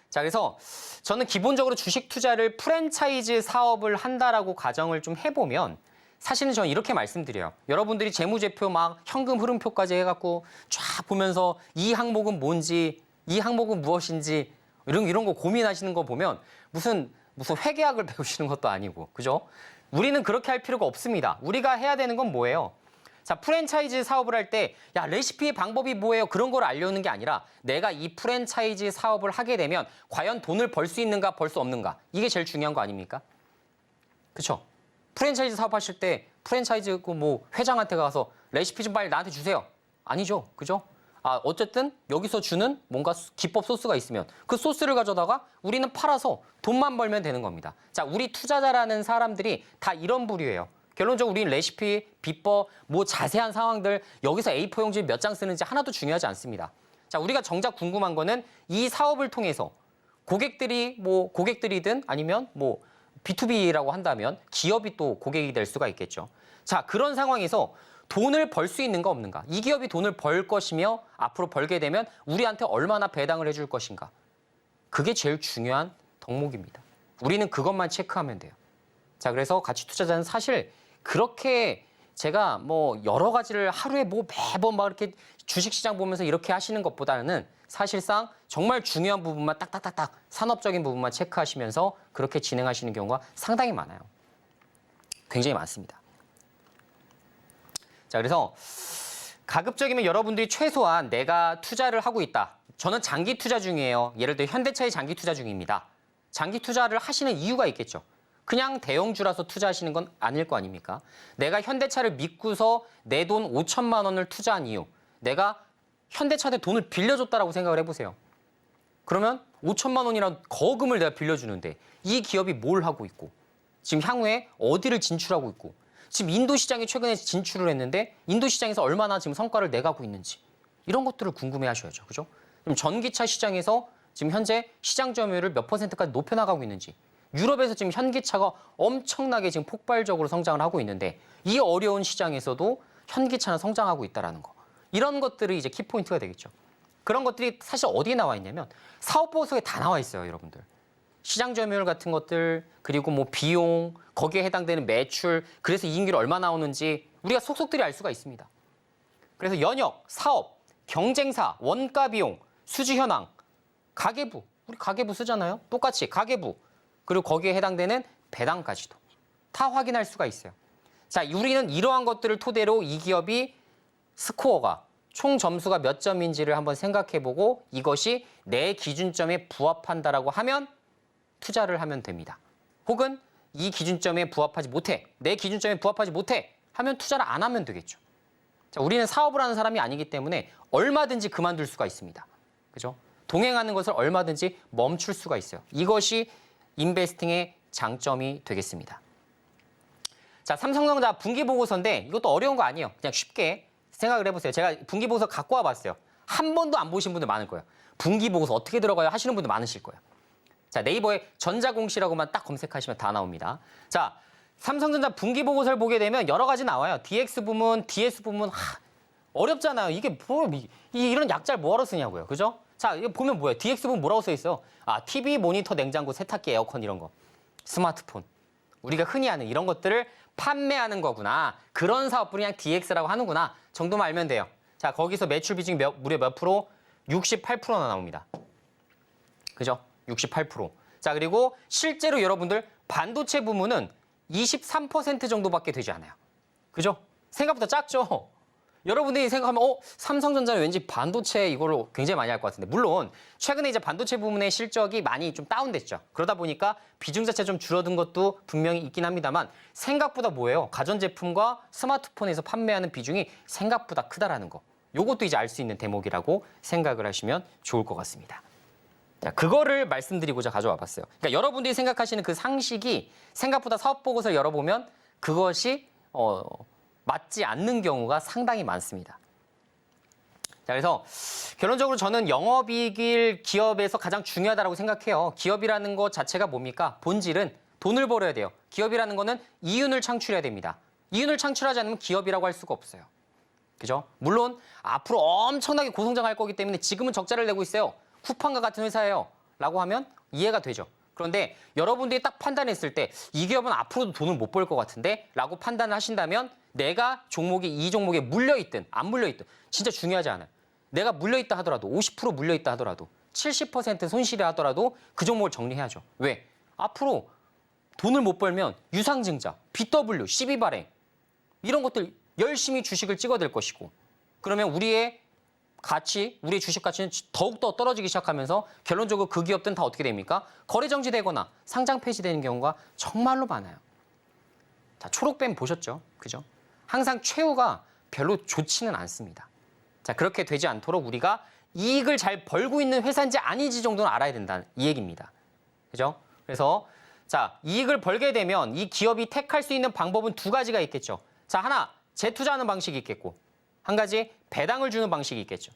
자, 그래서 저는 기본적으로 주식 투자를 프랜차이즈 사업을 한다라고 가정을 좀 해보면 사실은 저는 이렇게 말씀드려요. 여러분들이 재무제표 막 현금 흐름표까지 해갖고 쫙 보면서 이 항목은 뭔지, 이 항목은 무엇인지 이런 거 고민하시는 거 보면 무슨 회계학을 배우시는 것도 아니고, 그죠? 우리는 그렇게 할 필요가 없습니다. 우리가 해야 되는 건 뭐예요? 자, 프랜차이즈 사업을 할 때 야, 레시피의 방법이 뭐예요? 그런 걸 알려는 게 아니라 내가 이 프랜차이즈 사업을 하게 되면 과연 돈을 벌 수 있는가, 벌 수 없는가? 이게 제일 중요한 거 아닙니까? 그렇죠? 프랜차이즈 사업하실 때 프랜차이즈 뭐 회장한테 가서 레시피 좀 빨리 나한테 주세요. 아니죠. 그죠? 어쨌든 여기서 주는 뭔가 기법 소스가 있으면 그 소스를 가져다가 우리는 팔아서 돈만 벌면 되는 겁니다. 자, 우리 투자자라는 사람들이 다 이런 부류예요. 결론적으로 우리는 레시피, 비법, 뭐 자세한 상황들 여기서 A4 용지 몇 장 쓰는지 하나도 중요하지 않습니다. 자, 우리가 정작 궁금한 거는 이 사업을 통해서 고객들이든 아니면 뭐 B2B라고 한다면 기업이 또 고객이 될 수가 있겠죠. 자, 그런 상황에서 돈을 벌 수 있는가 없는가? 이 기업이 돈을 벌 것이며 앞으로 벌게 되면 우리한테 얼마나 배당을 해줄 것인가? 그게 제일 중요한 덕목입니다. 우리는 그것만 체크하면 돼요. 자, 그래서 가치 투자자는 사실 그렇게 제가 뭐 여러 가지를 하루에 뭐 매번 막 이렇게 주식시장 보면서 이렇게 하시는 것보다는 사실상 정말 중요한 부분만 딱딱딱딱 산업적인 부분만 체크하시면서 그렇게 진행하시는 경우가 상당히 많아요. 굉장히 많습니다. 자, 그래서 가급적이면 여러분들이 최소한 내가 투자를 하고 있다. 저는 장기 투자 중이에요. 예를 들어 현대차의 장기 투자 중입니다. 장기 투자를 하시는 이유가 있겠죠. 그냥 대형주라서 투자하시는 건 아닐 거 아닙니까? 내가 현대차를 믿고서 내 돈 5천만 원을 투자한 이유. 내가 현대차한테 돈을 빌려줬다라고 생각을 해보세요. 그러면 5천만 원이라는 거금을 내가 빌려주는데 이 기업이 뭘 하고 있고 지금 향후에 어디를 진출하고 있고 지금 인도 시장에 최근에 진출을 했는데 인도 시장에서 얼마나 지금 성과를 내가고 있는지 이런 것들을 궁금해 하셔야죠. 그죠? 그럼 전기차 시장에서 지금 현재 시장 점유율을 몇 %까지 높여나가고 있는지 유럽에서 지금 현기차가 엄청나게 지금 폭발적으로 성장을 하고 있는데 이 어려운 시장에서도 현기차는 성장하고 있다는 거. 이런 것들이 이제 키포인트가 되겠죠. 그런 것들이 사실 어디에 나와 있냐면 사업보고서에 다 나와 있어요, 여러분들. 시장 점유율 같은 것들, 그리고 뭐 비용, 거기에 해당되는 매출, 그래서 이익률이 얼마 나오는지 우리가 속속들이 알 수가 있습니다. 그래서 연역, 사업, 경쟁사, 원가 비용, 수주 현황, 가계부, 우리 가계부 쓰잖아요. 똑같이 가계부, 그리고 거기에 해당되는 배당까지도 다 확인할 수가 있어요. 자, 우리는 이러한 것들을 토대로 이 기업이 스코어가 총 점수가 몇 점인지를 한번 생각해보고 이것이 내 기준점에 부합한다라고 하면 투자를 하면 됩니다. 혹은 이 기준점에 부합하지 못해, 내 기준점에 부합하지 못해 하면 투자를 안 하면 되겠죠. 자, 우리는 사업을 하는 사람이 아니기 때문에 얼마든지 그만둘 수가 있습니다. 그죠? 동행하는 것을 얼마든지 멈출 수가 있어요. 이것이 인베스팅의 장점이 되겠습니다. 자, 삼성전자 분기보고서인데 이것도 어려운 거 아니에요. 그냥 쉽게 생각을 해보세요. 제가 분기보고서 갖고 와봤어요. 한 번도 안 보신 분들 많을 거예요. 분기보고서 어떻게 들어가요 하시는 분들 많으실 거예요. 자, 네이버에 전자공시라고만 딱 검색하시면 다 나옵니다. 자, 삼성전자 분기보고서를 보게 되면 여러 가지 나와요. DX 부문, DS 부문, 어렵잖아요. 이게 뭐, 이런 약자를 뭐하러 쓰냐고요. 그죠? 자, 이거 보면 뭐예요? DX 부문 뭐라고 써 있어요? TV, 모니터, 냉장고, 세탁기, 에어컨 이런 거. 스마트폰. 우리가 흔히 아는 이런 것들을 판매하는 거구나. 그런 사업부를 그냥 DX라고 하는구나. 정도만 알면 돼요. 자, 거기서 매출 비중이 무려 몇 프로? 68%나 나옵니다. 그죠? 68%. 자, 그리고 실제로 여러분들 반도체 부문은 23% 정도밖에 되지 않아요. 그죠? 생각보다 작죠? 여러분들이 생각하면 삼성전자는 왠지 반도체 이거를 굉장히 많이 할 것 같은데 물론 최근에 이제 반도체 부문의 실적이 많이 좀 다운됐죠. 그러다 보니까 비중 자체 좀 줄어든 것도 분명히 있긴 합니다만 생각보다 뭐예요? 가전제품과 스마트폰에서 판매하는 비중이 생각보다 크다라는 거. 요것도 이제 알 수 있는 대목이라고 생각을 하시면 좋을 것 같습니다. 자, 그거를 말씀드리고자 가져와 봤어요. 그러니까 여러분들이 생각하시는 그 상식이 생각보다 사업 보고서를 열어보면 그것이 맞지 않는 경우가 상당히 많습니다. 자, 그래서 결론적으로 저는 영업이익일 기업에서 가장 중요하다고 생각해요. 기업이라는 것 자체가 뭡니까? 본질은 돈을 벌어야 돼요. 기업이라는 거는 이윤을 창출해야 됩니다. 이윤을 창출하지 않으면 기업이라고 할 수가 없어요. 그죠? 물론 앞으로 엄청나게 고성장할 거기 때문에 지금은 적자를 내고 있어요. 쿠팡과 같은 회사예요. 라고 하면 이해가 되죠. 그런데 여러분들이 딱 판단했을 때 이 기업은 앞으로도 돈을 못 벌 것 같은데 라고 판단을 하신다면 내가 이 종목에 물려있든 안 물려있든 진짜 중요하지 않아요. 내가 물려있다 하더라도 50% 물려있다 하더라도 70% 손실이 하더라도 그 종목을 정리해야죠. 왜? 앞으로 돈을 못 벌면 유상증자, BW, 12발행 이런 것들 열심히 주식을 찍어댈 것이고 그러면 우리의 가치, 우리의 주식 가치는 더욱더 떨어지기 시작하면서 결론적으로 그 기업들은 다 어떻게 됩니까? 거래 정지되거나 상장 폐지되는 경우가 정말로 많아요. 자, 초록뱀 보셨죠? 그죠? 항상 최후가 별로 좋지는 않습니다. 자, 그렇게 되지 않도록 우리가 이익을 잘 벌고 있는 회사인지 아닌지 정도는 알아야 된다 이 얘기입니다. 그죠? 그래서 자, 이익을 벌게 되면 이 기업이 택할 수 있는 방법은 두 가지가 있겠죠. 자, 하나 재투자하는 방식이 있겠고 한 가지 배당을 주는 방식이 있겠죠.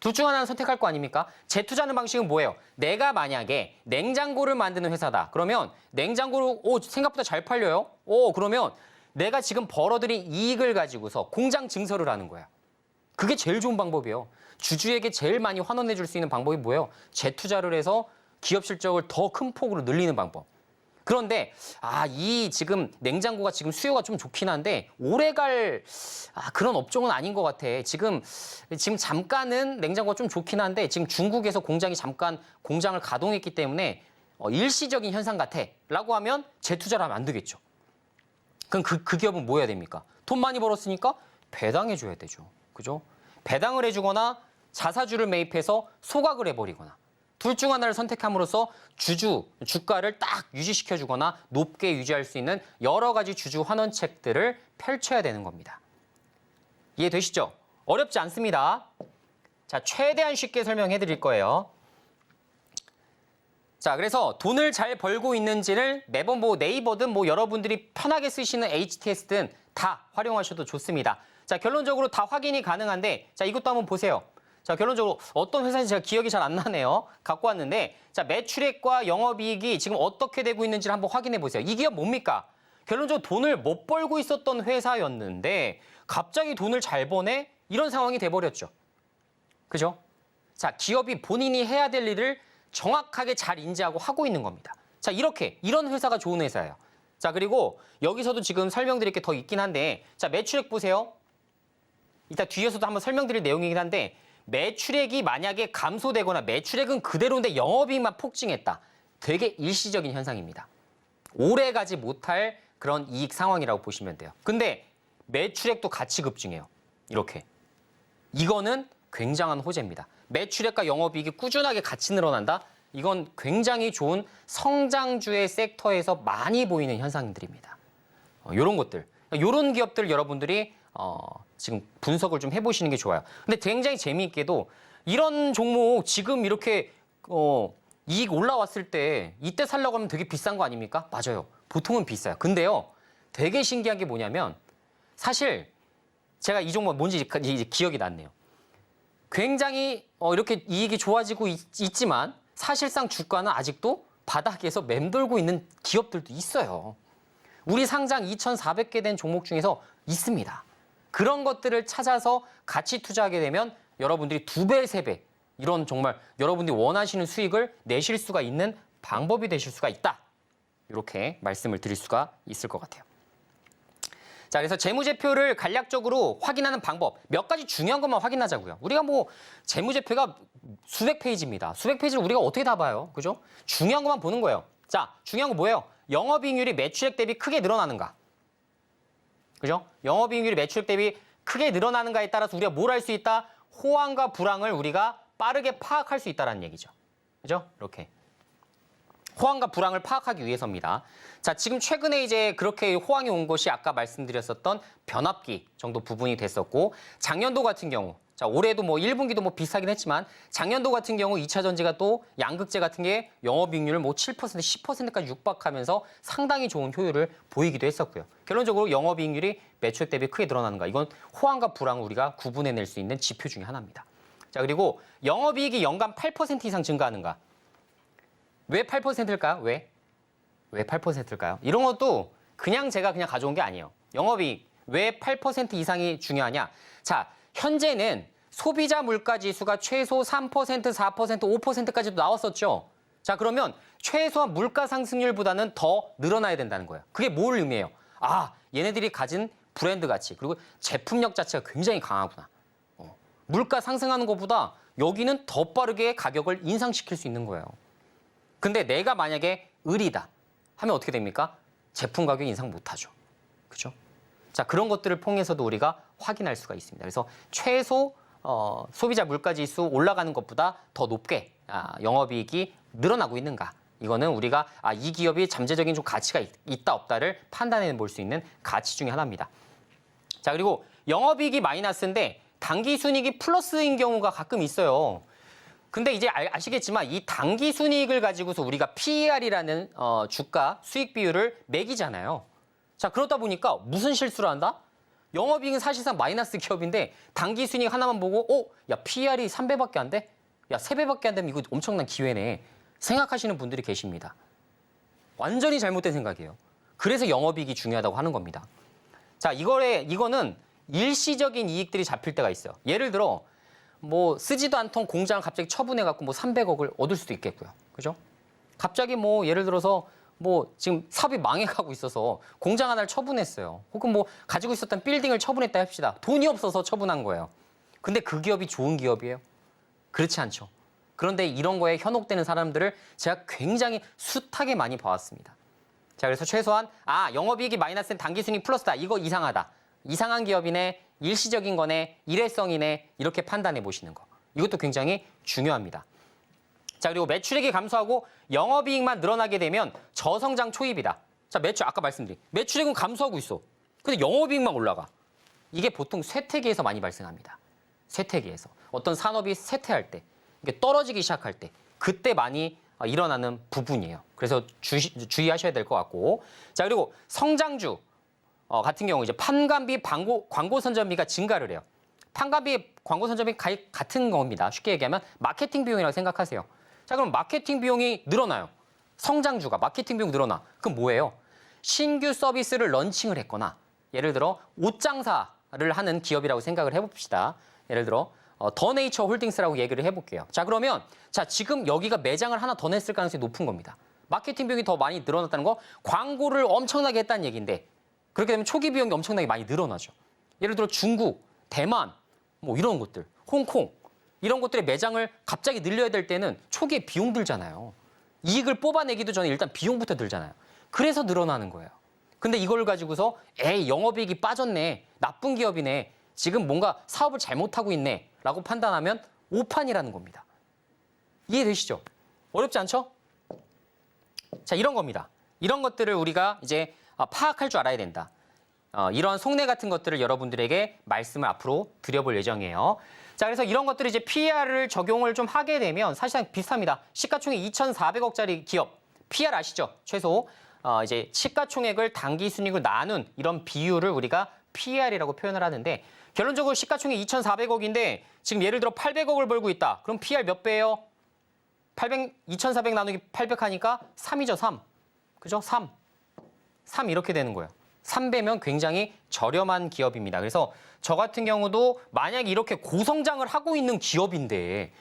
둘 중 하나는 선택할 거 아닙니까? 재투자하는 방식은 뭐예요? 내가 만약에 냉장고를 만드는 회사다. 그러면 냉장고를 생각보다 잘 팔려요. 그러면 내가 지금 벌어들인 이익을 가지고서 공장 증설을 하는 거야. 그게 제일 좋은 방법이에요. 주주에게 제일 많이 환원해 줄 수 있는 방법이 뭐예요? 재투자를 해서 기업 실적을 더 큰 폭으로 늘리는 방법. 그런데 이 지금 냉장고가 지금 수요가 좀 좋긴 한데 오래갈 그런 업종은 아닌 것 같아. 지금 잠깐은 냉장고가 좀 좋긴 한데 지금 중국에서 공장이 잠깐 공장을 가동했기 때문에 일시적인 현상 같아라고 하면 재투자를 하면 안 되겠죠. 그럼 그 기업은 뭐 해야 됩니까? 돈 많이 벌었으니까 배당해 줘야 되죠. 그죠? 배당을 해주거나 자사주를 매입해서 소각을 해버리거나 둘 중 하나를 선택함으로써 주가를 딱 유지시켜주거나 높게 유지할 수 있는 여러 가지 주주 환원책들을 펼쳐야 되는 겁니다. 이해되시죠? 어렵지 않습니다. 자, 최대한 쉽게 설명해 드릴 거예요. 자, 그래서 돈을 잘 벌고 있는지를 매번 네이버든 여러분들이 편하게 쓰시는 HTS든 다 활용하셔도 좋습니다. 자, 결론적으로 다 확인이 가능한데 자, 이것도 한번 보세요. 자, 결론적으로 어떤 회사인지 제가 기억이 잘 안 나네요. 갖고 왔는데 자, 매출액과 영업이익이 지금 어떻게 되고 있는지를 한번 확인해 보세요. 이 기업 뭡니까? 결론적으로 돈을 못 벌고 있었던 회사였는데 갑자기 돈을 잘 버네? 이런 상황이 돼버렸죠. 그죠? 자, 기업이 본인이 해야 될 일을 정확하게 잘 인지하고 하고 있는 겁니다. 자, 이런 회사가 좋은 회사예요. 자, 그리고 여기서도 지금 설명드릴 게 더 있긴 한데 자, 매출액 보세요. 이따 뒤에서도 한번 설명드릴 내용이긴 한데 매출액이 만약에 감소되거나 매출액은 그대로인데 영업이익만 폭증했다. 되게 일시적인 현상입니다. 오래 가지 못할 그런 이익 상황이라고 보시면 돼요. 근데 매출액도 같이 급증해요. 이렇게. 이거는 굉장한 호재입니다. 매출액과 영업이익이 꾸준하게 같이 늘어난다? 이건 굉장히 좋은 성장주의 섹터에서 많이 보이는 현상들입니다. 이런 것들, 이런 기업들 여러분들이 지금 분석을 좀 해보시는 게 좋아요. 근데 굉장히 재미있게도 이런 종목 지금 이렇게 이익 올라왔을 때 이때 살려고 하면 되게 비싼 거 아닙니까? 맞아요. 보통은 비싸요. 근데요, 되게 신기한 게 뭐냐면 사실 제가 이 종목 뭔지 이제 기억이 났네요. 굉장히 이렇게 이익이 좋아지고 있지만 사실상 주가는 아직도 바닥에서 맴돌고 있는 기업들도 있어요. 우리 상장 2,400개 된 종목 중에서 있습니다. 그런 것들을 찾아서 같이 투자하게 되면 여러분들이 2배, 3배 이런 정말 여러분들이 원하시는 수익을 내실 수가 있는 방법이 되실 수가 있다. 이렇게 말씀을 드릴 수가 있을 것 같아요. 자, 그래서 재무제표를 간략적으로 확인하는 방법 몇 가지 중요한 것만 확인하자고요. 우리가 재무제표가 수백 페이지입니다. 수백 페이지를 우리가 어떻게 다 봐요? 그죠? 중요한 것만 보는 거예요. 자, 중요한 거 뭐예요? 영업이익률이 매출액 대비 크게 늘어나는가? 그죠? 영업이익률이 매출액 대비 크게 늘어나는가에 따라서 우리가 뭘 할 수 있다? 호황과 불황을 우리가 빠르게 파악할 수 있다는 얘기죠. 그죠? 이렇게. 호황과 불황을 파악하기 위해서입니다. 자, 지금 최근에 이제 그렇게 호황이 온 것이 아까 말씀드렸었던 변압기 정도 부분이 됐었고, 작년도 같은 경우, 자, 올해도 1분기도 비슷하긴 했지만, 작년도 같은 경우 2차 전지가 또 양극재 같은 게 영업이익률을 7%, 10%까지 육박하면서 상당히 좋은 효율을 보이기도 했었고요. 결론적으로 영업이익률이 매출액 대비 크게 늘어나는가, 이건 호황과 불황을 우리가 구분해낼 수 있는 지표 중에 하나입니다. 자, 그리고 영업이익이 연간 8% 이상 증가하는가? 왜 8%일까요? 왜 8%일까요? 이런 것도 제가 가져온 게 아니에요. 영업이익 왜 8% 이상이 중요하냐? 자, 현재는 소비자 물가 지수가 최소 3%, 4%, 5%까지도 나왔었죠. 자, 그러면 최소한 물가 상승률보다는 더 늘어나야 된다는 거예요. 그게 뭘 의미해요? 얘네들이 가진 브랜드 가치 그리고 제품력 자체가 굉장히 강하구나. 물가 상승하는 것보다 여기는 더 빠르게 가격을 인상시킬 수 있는 거예요. 근데 내가 만약에 을이다 하면 어떻게 됩니까? 제품 가격 인상 못하죠. 그죠? 자, 그런 것들을 통해서도 우리가 확인할 수가 있습니다. 그래서 최소 소비자 물가 지수 올라가는 것보다 더 높게 영업이익이 늘어나고 있는가. 이거는 우리가 이 기업이 잠재적인 좀 가치가 있다 없다를 판단해 볼 수 있는 가치 중에 하나입니다. 자, 그리고 영업이익이 마이너스인데 당기순이익이 플러스인 경우가 가끔 있어요. 근데 이제 아시겠지만 이 당기순이익을 가지고서 우리가 PER이라는 주가 수익 비율을 매기잖아요. 자, 그러다 보니까 무슨 실수를 한다? 영업이익은 사실상 마이너스 기업인데 당기순이익 하나만 보고 야, PER이 3배밖에 안 돼? 야, 3배밖에 안 되면 이거 엄청난 기회네. 생각하시는 분들이 계십니다. 완전히 잘못된 생각이에요. 그래서 영업이익이 중요하다고 하는 겁니다. 자, 이거는 일시적인 이익들이 잡힐 때가 있어요. 예를 들어 뭐 쓰지도 않던 공장을 갑자기 처분해갖고 뭐 300억을 얻을 수도 있겠고요. 그죠? 갑자기 뭐 예를 들어서 뭐 지금 사업이 망해가고 있어서 공장 하나를 처분했어요. 혹은 뭐 가지고 있었던 빌딩을 처분했다 합시다. 돈이 없어서 처분한 거예요. 근데 그 기업이 좋은 기업이에요? 그렇지 않죠. 그런데 이런 거에 현혹되는 사람들을 제가 굉장히 숱하게 많이 봐왔습니다. 자, 그래서 최소한 영업이익이 마이너스는 당기순이익 플러스다. 이거 이상하다. 이상한 기업이네, 일시적인 거네, 일회성이네 이렇게 판단해 보시는 거. 이것도 굉장히 중요합니다. 자, 그리고 매출액이 감소하고 영업이익만 늘어나게 되면 저성장 초입이다. 자, 아까 말씀드린 매출액은 감소하고 있어. 근데 영업이익만 올라가. 이게 보통 쇠퇴기에서 많이 발생합니다. 쇠퇴기에서. 어떤 산업이 쇠퇴할 때, 이게 떨어지기 시작할 때, 그때 많이 일어나는 부분이에요. 그래서 주의하셔야 될 것 같고. 자, 그리고 성장주 같은 경우 이제 판관비, 광고 선전비가 증가를 해요. 판관비, 광고 선전비 같은 겁니다. 쉽게 얘기하면 마케팅 비용이라고 생각하세요. 자, 그럼 마케팅 비용이 늘어나요. 성장주가 마케팅 비용 늘어나. 그럼 뭐예요? 신규 서비스를 런칭을 했거나 예를 들어 옷 장사를 하는 기업이라고 생각을 해봅시다. 예를 들어 더 네이처 홀딩스라고 얘기를 해볼게요. 자, 그러면 지금 여기가 매장을 하나 더 냈을 가능성이 높은 겁니다. 마케팅 비용이 더 많이 늘어났다는 거 광고를 엄청나게 했다는 얘기인데 그렇게 되면 초기 비용이 엄청나게 많이 늘어나죠. 예를 들어 중국, 대만, 뭐 이런 것들, 홍콩 이런 것들의 매장을 갑자기 늘려야 될 때는 초기에 비용 들잖아요. 이익을 뽑아내기도 전에 일단 비용부터 들잖아요. 그래서 늘어나는 거예요. 근데 이걸 가지고서 영업이익이 빠졌네, 나쁜 기업이네, 지금 뭔가 사업을 잘못하고 있네 라고 판단하면 오판이라는 겁니다. 이해되시죠? 어렵지 않죠? 자, 이런 겁니다. 이런 것들을 우리가 이제 파악할 줄 알아야 된다. 이런 속내 같은 것들을 여러분들에게 말씀을 앞으로 드려볼 예정이에요. 자, 그래서 이런 것들을 이제 PER을 적용을 좀 하게 되면 사실상 비슷합니다. 시가총액 2,400억짜리 기업, PER 아시죠? 최소 이제 시가총액을 당기순이익을 나눈 이런 비율을 우리가 PER이라고 표현을 하는데 결론적으로 시가총액 2,400억인데 지금 예를 들어 800억을 벌고 있다. 그럼 PER 몇 배예요? 2,400 나누기 800 하니까 3이죠, 3. 그죠? 3 이렇게 되는 거예요. 3배면 굉장히 저렴한 기업입니다. 그래서 저 같은 경우도 만약에 이렇게 고성장을 하고 있는 기업인데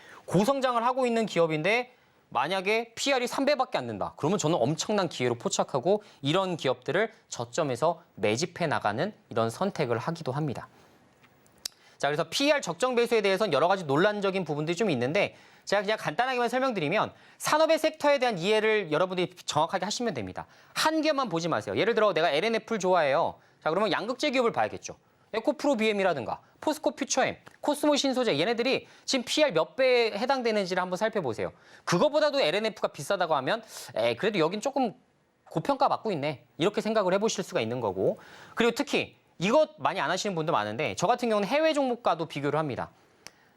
만약에 PER이 3배밖에 안 된다. 그러면 저는 엄청난 기회로 포착하고 이런 기업들을 저점에서 매집해 나가는 이런 선택을 하기도 합니다. 자, 그래서 PER 적정 배수에 대해서는 여러 가지 논란적인 부분들이 좀 있는데 제가 그냥 간단하게만 설명드리면 산업의 섹터에 대한 이해를 여러분들이 정확하게 하시면 됩니다. 한 개만 보지 마세요. 예를 들어 내가 LNF를 좋아해요. 자, 그러면 양극재 기업을 봐야겠죠. 에코프로 BM이라든가 포스코 퓨처엠, 코스모 신소재 얘네들이 지금 PER 몇 배에 해당되는지를 한번 살펴보세요. 그거보다도 LNF가 비싸다고 하면 그래도 여긴 조금 고평가 받고 있네. 이렇게 생각을 해보실 수가 있는 거고. 그리고 특히 이것 많이 안 하시는 분도 많은데 저 같은 경우는 해외 종목과도 비교를 합니다.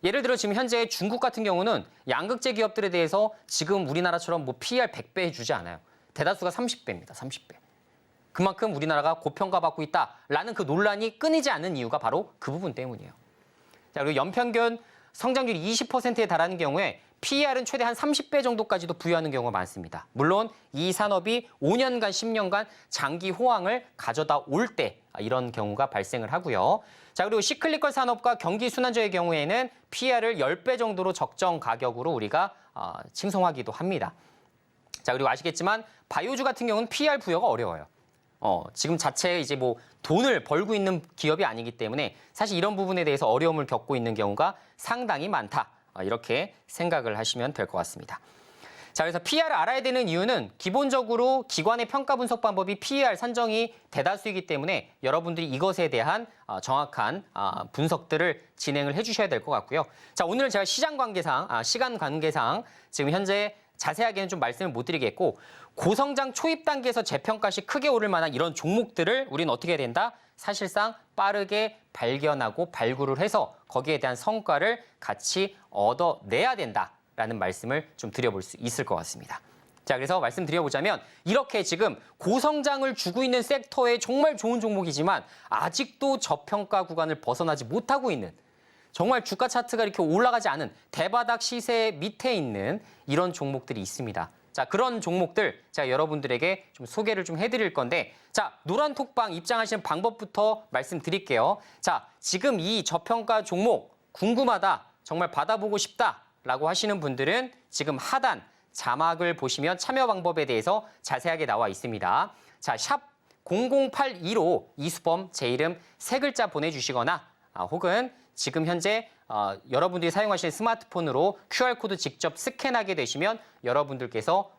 예를 들어 지금 현재 중국 같은 경우는 양극재 기업들에 대해서 지금 우리나라처럼 뭐 PER 100배 해주지 않아요. 대다수가 30배입니다. 30배. 그만큼 우리나라가 고평가받고 있다라는 그 논란이 끊이지 않는 이유가 바로 그 부분 때문이에요. 자, 그리고 연평균 성장률이 20%에 달하는 경우에 PER은 최대 한 30배 정도까지도 부여하는 경우가 많습니다. 물론 이 산업이 5년간, 10년간 장기 호황을 가져다 올 때 이런 경우가 발생을 하고요. 자, 그리고 시클리컬 산업과 경기 순환저의 경우에는 PER을 10배 정도로 적정 가격으로 우리가 칭송하기도 합니다. 자, 그리고 아시겠지만 바이오주 같은 경우는 PER 부여가 어려워요. 지금 자체에 이제 뭐 돈을 벌고 있는 기업이 아니기 때문에 사실 이런 부분에 대해서 어려움을 겪고 있는 경우가 상당히 많다. 이렇게 생각을 하시면 될 것 같습니다. 자, 자, 그래서 PER을 알아야 되는 이유는 기본적으로 기관의 평가 분석 방법이 PER 산정이 대다수이기 때문에 여러분들이 이것에 대한 정확한 분석들을 진행을 해주셔야 될 것 같고요. 자, 오늘 제가 시간 관계상 지금 현재 자세하게는 좀 말씀을 못 드리겠고 고성장 초입 단계에서 재평가 시 크게 오를 만한 이런 종목들을 우리는 어떻게 해야 된다? 사실상 빠르게 발견하고 발굴을 해서 거기에 대한 성과를 같이 얻어내야 된다라는 말씀을 좀 드려볼 수 있을 것 같습니다. 자, 그래서 말씀드려보자면 이렇게 지금 고성장을 주고 있는 섹터에 정말 좋은 종목이지만 아직도 저평가 구간을 벗어나지 못하고 있는 정말 주가 차트가 이렇게 올라가지 않은 대바닥 시세 밑에 있는 이런 종목들이 있습니다. 자, 그런 종목들 제가 여러분들에게 좀 소개를 좀 해드릴 건데 자, 노란톡방 입장하시는 방법부터 말씀드릴게요. 자, 지금 이 저평가 종목 궁금하다, 정말 받아보고 싶다라고 하시는 분들은 지금 하단 자막을 보시면 참여 방법에 대해서 자세하게 나와 있습니다. 자, 샵 0082로 이수범 제 이름 세 글자 보내주시거나 혹은 지금 현재 여러분들이 사용하시는 스마트폰으로 QR코드 직접 스캔하게 되시면 여러분들께서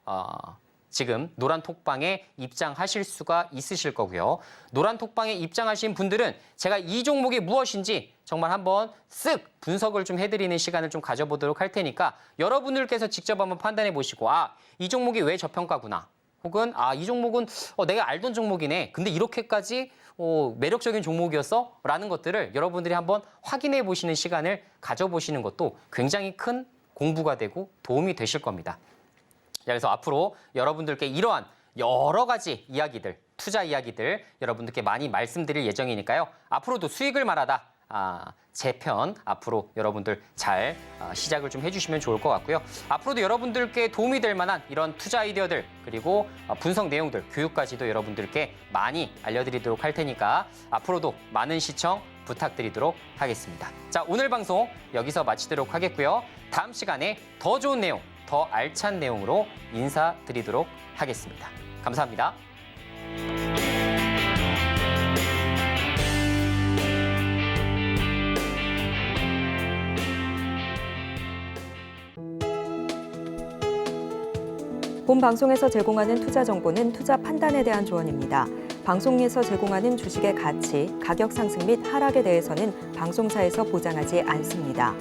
지금 노란톡방에 입장하실 수가 있으실 거고요. 노란톡방에 입장하신 분들은 제가 이 종목이 무엇인지 정말 한번 쓱 분석을 좀 해드리는 시간을 좀 가져보도록 할 테니까 여러분들께서 직접 한번 판단해 보시고 이 종목이 왜 저평가구나. 혹은 이 종목은 내가 알던 종목이네. 근데 이렇게까지 매력적인 종목이었어? 라는 것들을 여러분들이 한번 확인해 보시는 시간을 가져보시는 것도 굉장히 큰 공부가 되고 도움이 되실 겁니다. 그래서 앞으로 여러분들께 이러한 여러 가지 이야기들, 투자 이야기들 여러분들께 많이 말씀드릴 예정이니까요. 앞으로도 수익을 말하다 제 편 앞으로 여러분들 잘 시작을 좀 해주시면 좋을 것 같고요. 앞으로도 여러분들께 도움이 될 만한 이런 투자 아이디어들 그리고 분석 내용들, 교육까지도 여러분들께 많이 알려드리도록 할 테니까 앞으로도 많은 시청 부탁드리도록 하겠습니다. 자, 오늘 방송 여기서 마치도록 하겠고요. 다음 시간에 더 좋은 내용, 더 알찬 내용으로 인사드리도록 하겠습니다. 감사합니다. 본 방송에서 제공하는 투자 정보는 투자 판단에 대한 조언입니다. 방송에서 제공하는 주식의 가치, 가격 상승 및 하락에 대해서는 방송사에서 보장하지 않습니다.